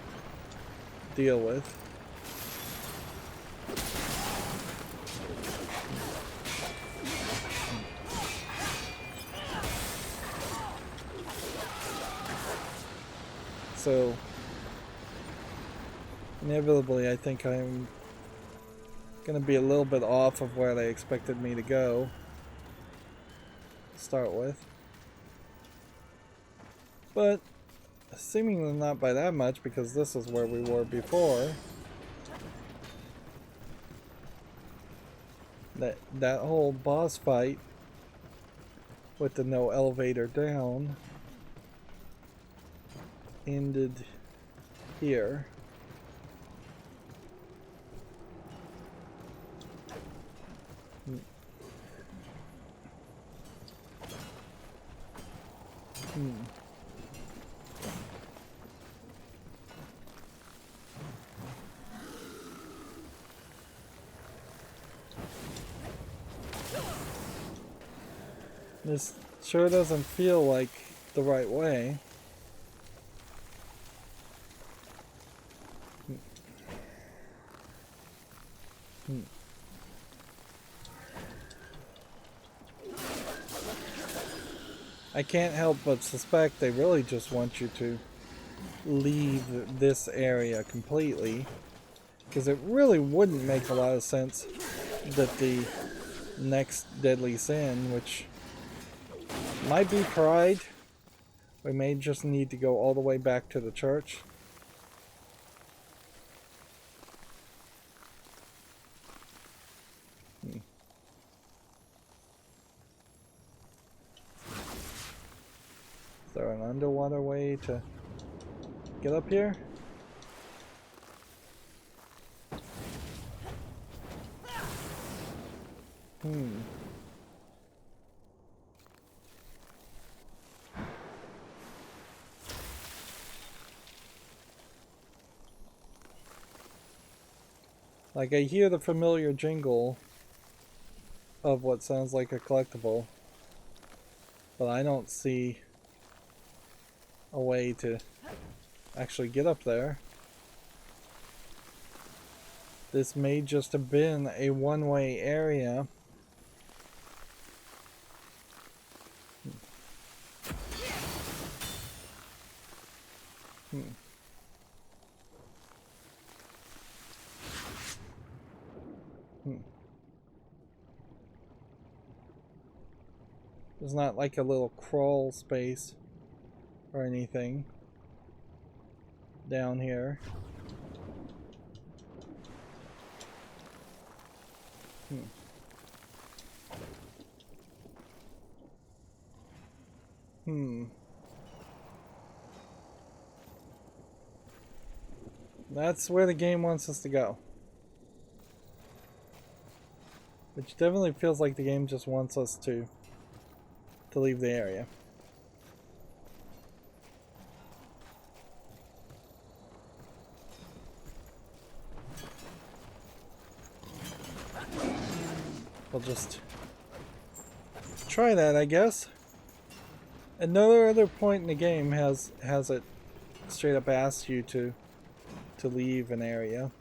deal with. So inevitably, I think I'm gonna be a little bit off of where they expected me to go to start with, but seemingly not by that much, because this is where we were before. That whole boss fight with the no elevator down ended here. This sure doesn't feel like the right way. I can't help but suspect they really just want you to leave this area completely, because it really wouldn't make a lot of sense that the next deadly sin, which might be pride, we may just need to go all the way back to the church. Is there an underwater way to get up here? Like, I hear the familiar jingle of what sounds like a collectible, but I don't see a way to actually get up there. This may just have been a one-way area. There's not like a little crawl space or anything down here. That's where the game wants us to go. Which definitely feels like the game just wants us to leave the area. We'll just try that, I guess. Another other point in the game has it straight up asks you to leave an area.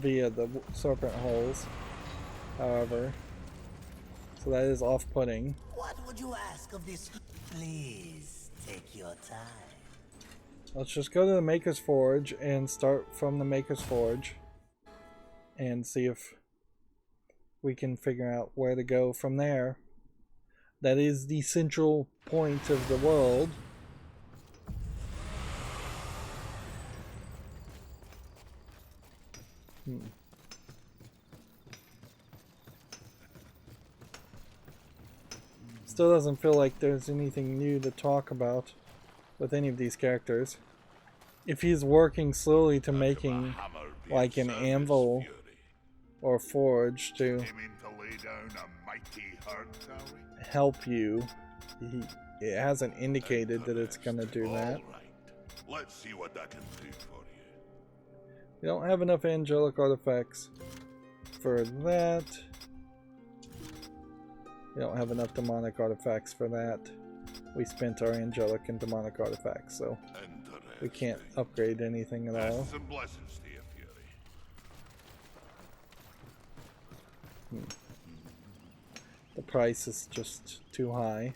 Via the serpent holes, however. So that is off-putting. What would you ask of this? Please take your time. Let's just go to the Maker's Forge and start from the Maker's Forge and see if we can figure out where to go from there. That is the central point of the world. Still doesn't feel like there's anything new to talk about with any of these characters. If he's working slowly to making like an anvil or forge to help you, it hasn't indicated that it's gonna do that. Let's see what I can do for you. We don't have enough angelic artifacts for that. We don't have enough demonic artifacts for that. We spent our angelic and demonic artifacts, so we can't upgrade anything at all. Some blessings to you, Fury. The price is just too high.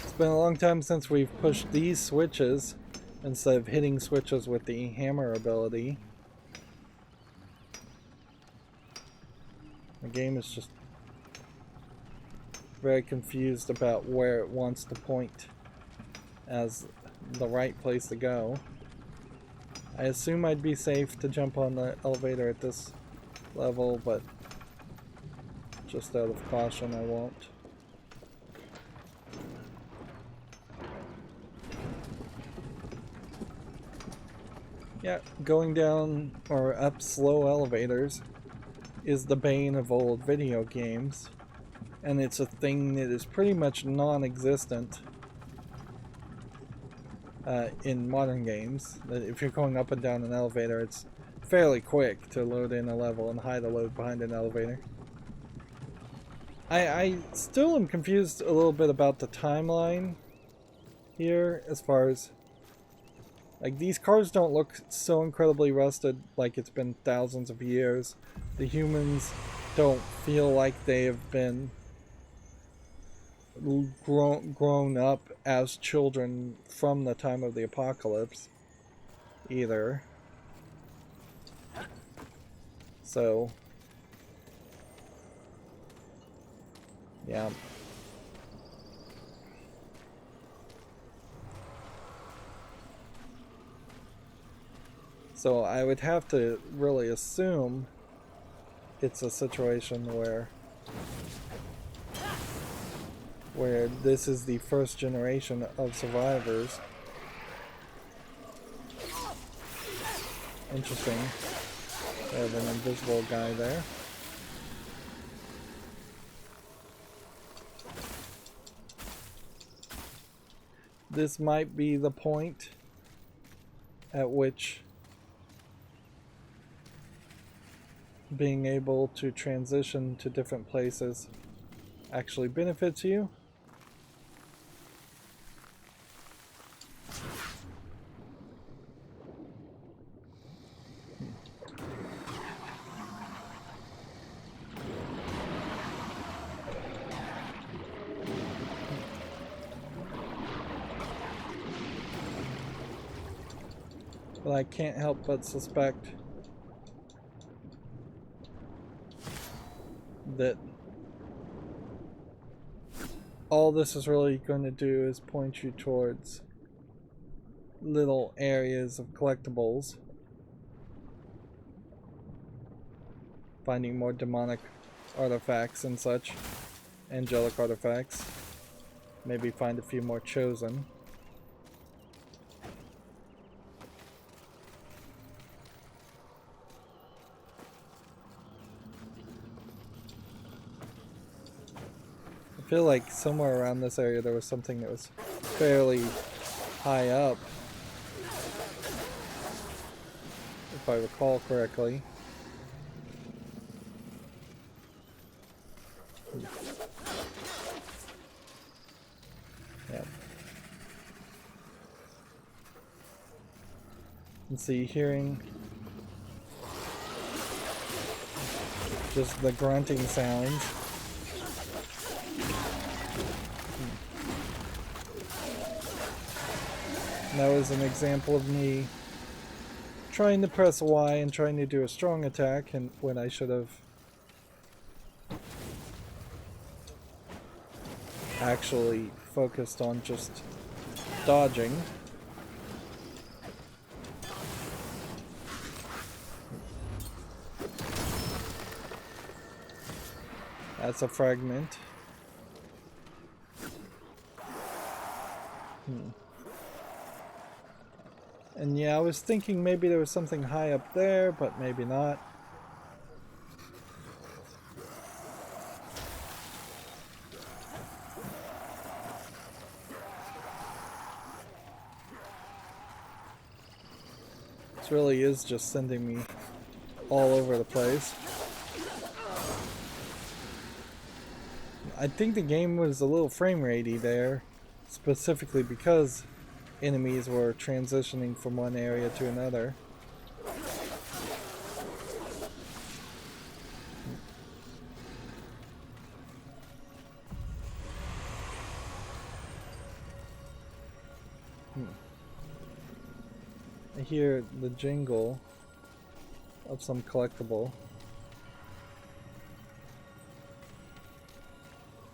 It's been a long time since we've pushed these switches instead of hitting switches with the hammer ability. The game is just very confused about where it wants to point as the right place to go. I assume I'd be safe to jump on the elevator at this level, but just out of caution I won't. Yeah, going down or up slow elevators is the bane of old video games, and it's a thing that is pretty much non-existent in modern games. That if you're going up and down an elevator, it's fairly quick to load in a level and hide a load behind an elevator. I still am confused a little bit about the timeline here, as far as like, these cars don't look so incredibly rusted, like it's been thousands of years. The humans don't feel like they have been grown up as children from the time of the apocalypse either. So yeah. So I would have to really assume it's a situation where this is the first generation of survivors. Interesting. We have an invisible guy there. This might be the point at which being able to transition to different places actually benefits you. But I can't help but suspect that all this is really going to do is point you towards little areas of collectibles, finding more demonic artifacts and such, angelic artifacts, maybe find a few more chosen. I feel like somewhere around this area there was something that was fairly high up, if I recall correctly. Yeah. And see, hearing just the grunting sounds. That was an example of me trying to press Y and trying to do a strong attack, and when I should have actually focused on just dodging. That's a fragment. And yeah, I was thinking maybe there was something high up there, but maybe not. This really is just sending me all over the place. I think the game was a little frame ratey there, specifically because enemies were transitioning from one area to another. I hear the jingle of some collectible.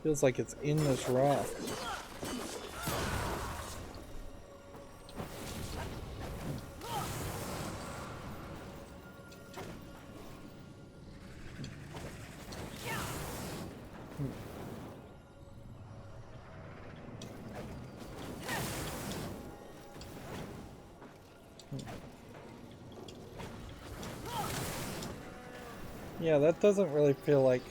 Feels like it's in this rock. Yeah, that doesn't really feel like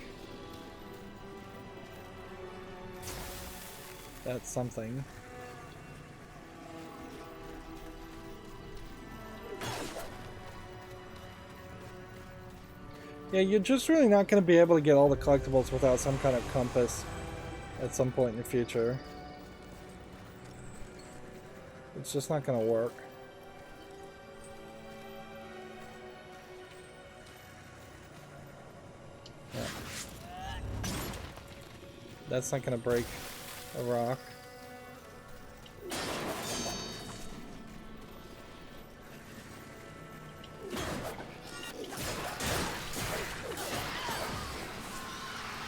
that's something. Yeah, you're just really not going to be able to get all the collectibles without some kind of compass at some point in the future. It's just not going to work. That's not going to break a rock.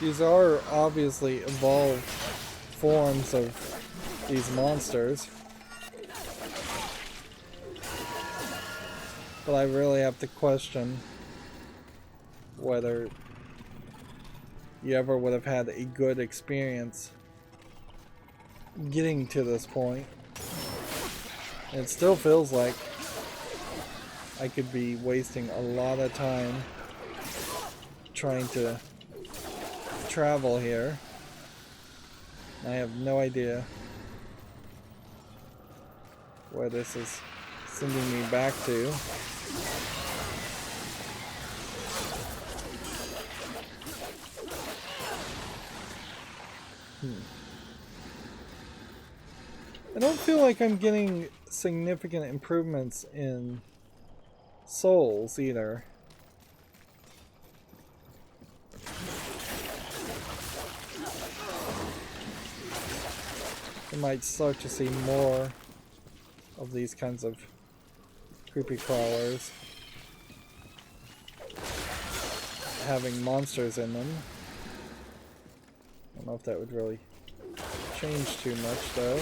These are obviously evolved forms of these monsters. But I really have to question whether you ever would have had a good experience getting to this point. And it still feels like I could be wasting a lot of time trying to travel here. I have no idea where this is sending me back to. I don't feel like I'm getting significant improvements in souls either. I might start to see more of these kinds of creepy crawlers having monsters in them. I don't know if that would really change too much though.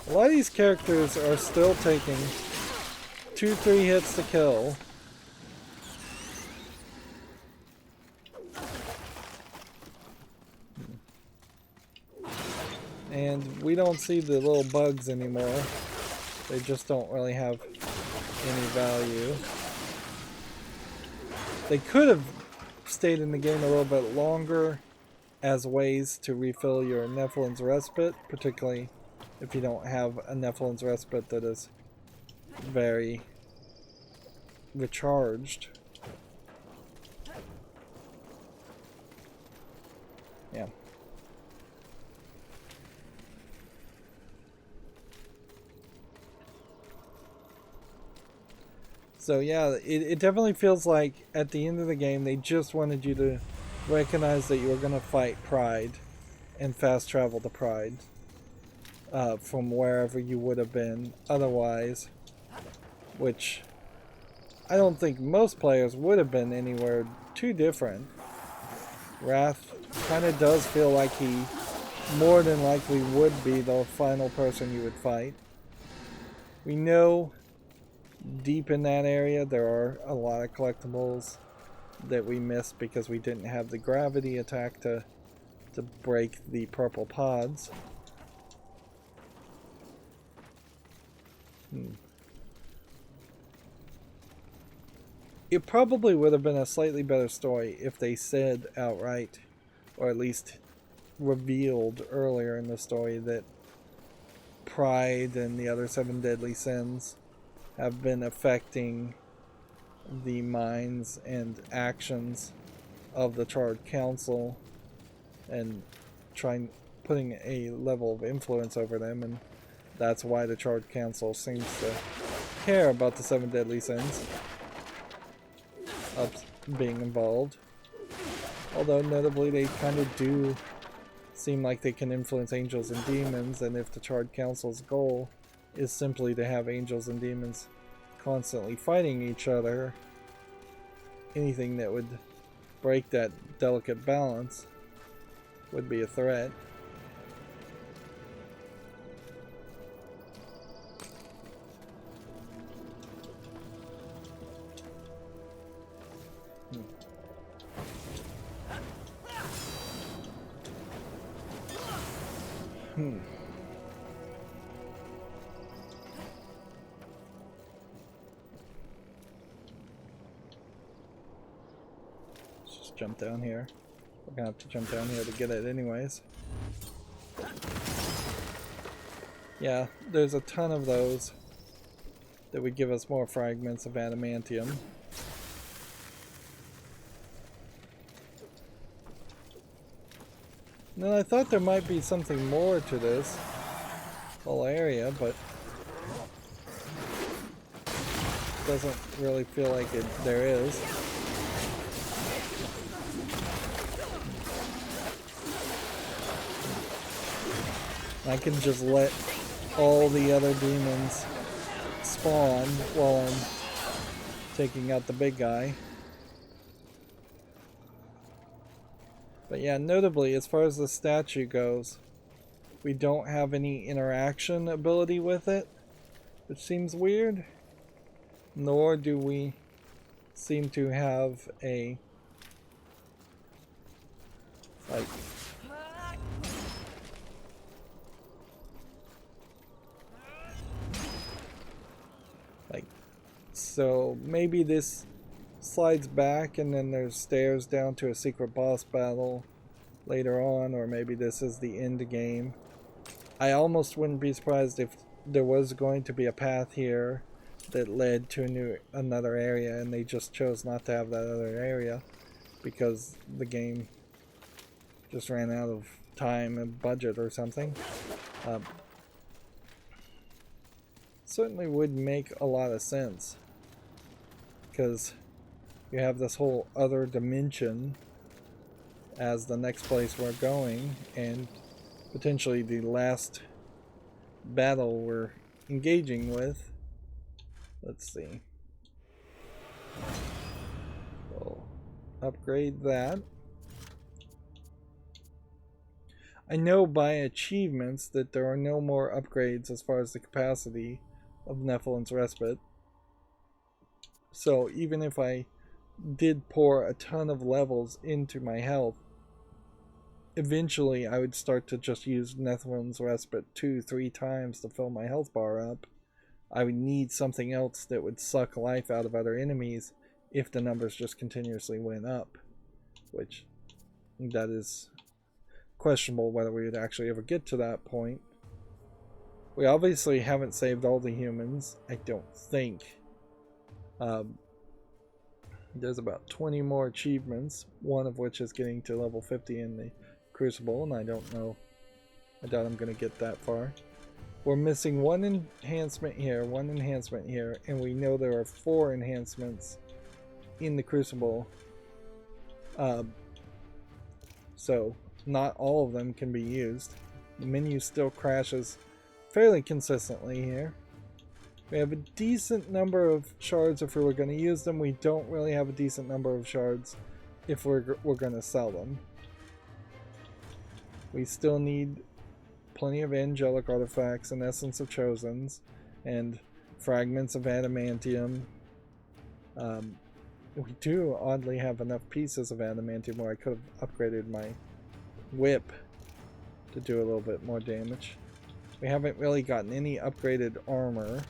A lot of these characters are still taking 2-3 hits to kill. And we don't see the little bugs anymore. They just don't really have any value. They could have stayed in the game a little bit longer as ways to refill your Nephilim's Respite, particularly if you don't have a Nephilim's Respite that is very recharged. Yeah. So yeah, it definitely feels like at the end of the game they just wanted you to recognize that you were going to fight Pride and fast travel to Pride from wherever you would have been otherwise, which I don't think most players would have been anywhere too different. Wrath kind of does feel like he more than likely would be the final person you would fight. We know deep in that area there are a lot of collectibles that we missed because we didn't have the gravity attack to break the purple pods. It probably would have been a slightly better story if they said outright, or at least revealed earlier in the story, that Pride and the other 7 deadly sins have been affecting the minds and actions of the Charred Council and putting a level of influence over them, and that's why the Charred Council seems to care about the 7 deadly sins of being involved. Although notably they kind of do seem like they can influence angels and demons, and if the Charred Council's goal is simply to have angels and demons constantly fighting each other, anything that would break that delicate balance would be a threat. Let's just jump down here. We're gonna have to jump down here to get it anyways. Yeah, there's a ton of those that would give us more fragments of adamantium. Now I thought there might be something more to this whole area, but doesn't really feel like there is. I can just let all the other demons spawn while I'm taking out the big guy. But yeah, notably, as far as the statue goes, we don't have any interaction ability with it, which seems weird. Nor do we seem to have a like so maybe this slides back and then there's stairs down to a secret boss battle later on, or maybe this is the end game. I almost wouldn't be surprised if there was going to be a path here that led to another area and they just chose not to have that other area because the game just ran out of time and budget or something. Certainly would make a lot of sense, because you have this whole other dimension as the next place we're going, and potentially the last battle we're engaging with. Let's see. We'll upgrade that. I know by achievements that there are no more upgrades as far as the capacity of Nephilim's Respite. So even if I did pour a ton of levels into my health, eventually I would start to just use Nephilim's Respite 2-3 times to fill my health bar up. I would need something else that would suck life out of other enemies if the numbers just continuously went up, which that is questionable whether we would actually ever get to that point. We obviously haven't saved all the humans, I don't think. There's about 20 more achievements, one of which is getting to level 50 in the Crucible, and I don't know. I doubt I'm going to get that far. We're missing one enhancement here, one enhancement here, and we know there are 4 enhancements in the Crucible. So not all of them can be used. The menu still crashes fairly consistently here. We have a decent number of shards if we were going to use them. We don't really have a decent number of shards if we're going to sell them. We still need plenty of angelic artifacts and essence of chosens and fragments of adamantium. We do oddly have enough pieces of adamantium where I could have upgraded my whip to do a little bit more damage. We haven't really gotten any upgraded armor.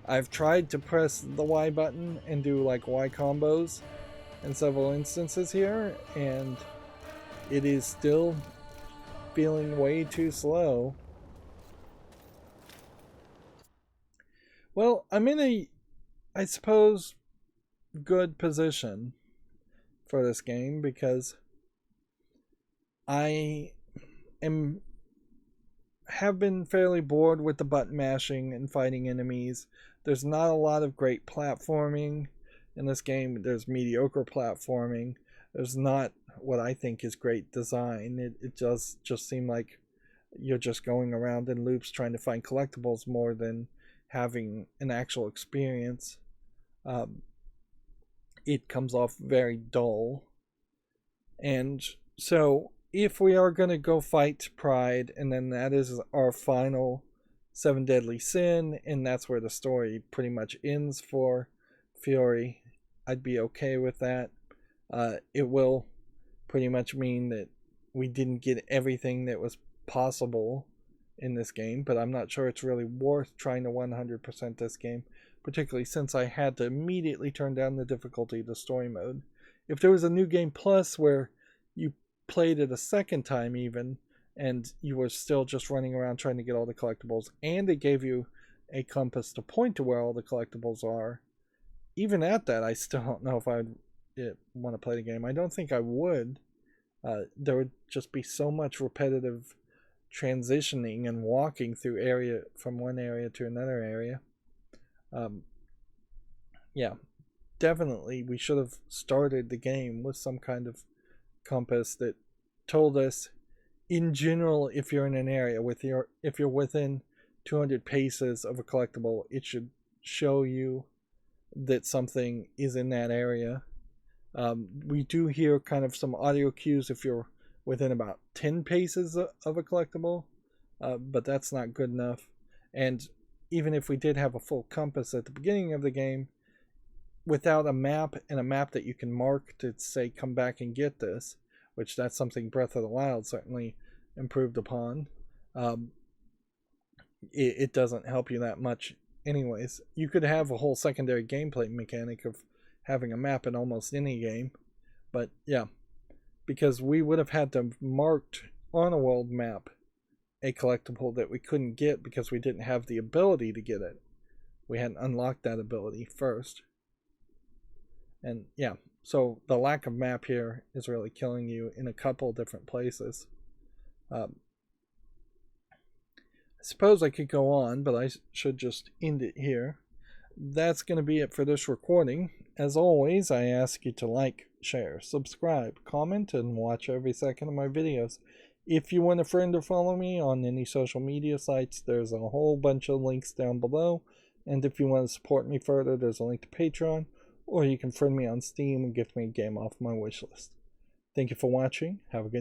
I've tried to press the Y button and do like Y combos in several instances here, and it is still feeling way too slow. Well, I'm in a, I suppose, good position for this game because I have been fairly bored with the button mashing and fighting enemies. There's not a lot of great platforming in this game. There's mediocre platforming. There's not what I think is great design. It does just seem like you're just going around in loops trying to find collectibles more than having an actual experience. It comes off very dull. And so if we are going to go fight Pride, and then that is our final 7 Deadly Sin, and that's where the story pretty much ends for Fury, I'd be okay with that. It will pretty much mean that we didn't get everything that was possible in this game, but I'm not sure it's really worth trying to 100% this game, particularly since I had to immediately turn down the difficulty to story mode. If there was a New Game Plus where you played it a second time even, and you were still just running around trying to get all the collectibles, and it gave you a compass to point to where all the collectibles are, even at that, I still don't know if I would want to play the game. I don't think I would. There would just be so much repetitive transitioning and walking through area from one area to another area. Yeah, definitely we should have started the game with some kind of compass that told us in general if you're in an area if you're within 200 paces of a collectible, it should show you that something is in that area. We do hear kind of some audio cues if you're within about 10 paces of a collectible, but that's not good enough. And even if we did have a full compass at the beginning of the game, without a map and a map that you can mark to say come back and get this, which that's something Breath of the Wild certainly improved upon, it doesn't help you that much anyways. You could have a whole secondary gameplay mechanic of having a map in almost any game, but yeah, because we would have had to marked on a world map a collectible that we couldn't get because we didn't have the ability to get it. We hadn't unlocked that ability first. And yeah, so the lack of map here is really killing you in a couple different places. I suppose I could go on, but I should just end it here. That's going to be it for this recording. As always, I ask you to like, share, subscribe, comment, and watch every second of my videos. If you want a friend or follow me on any social media sites, there's a whole bunch of links down below. And if you want to support me further, there's a link to Patreon, or you can friend me on Steam and gift me a game off my wishlist. Thank you for watching. Have a good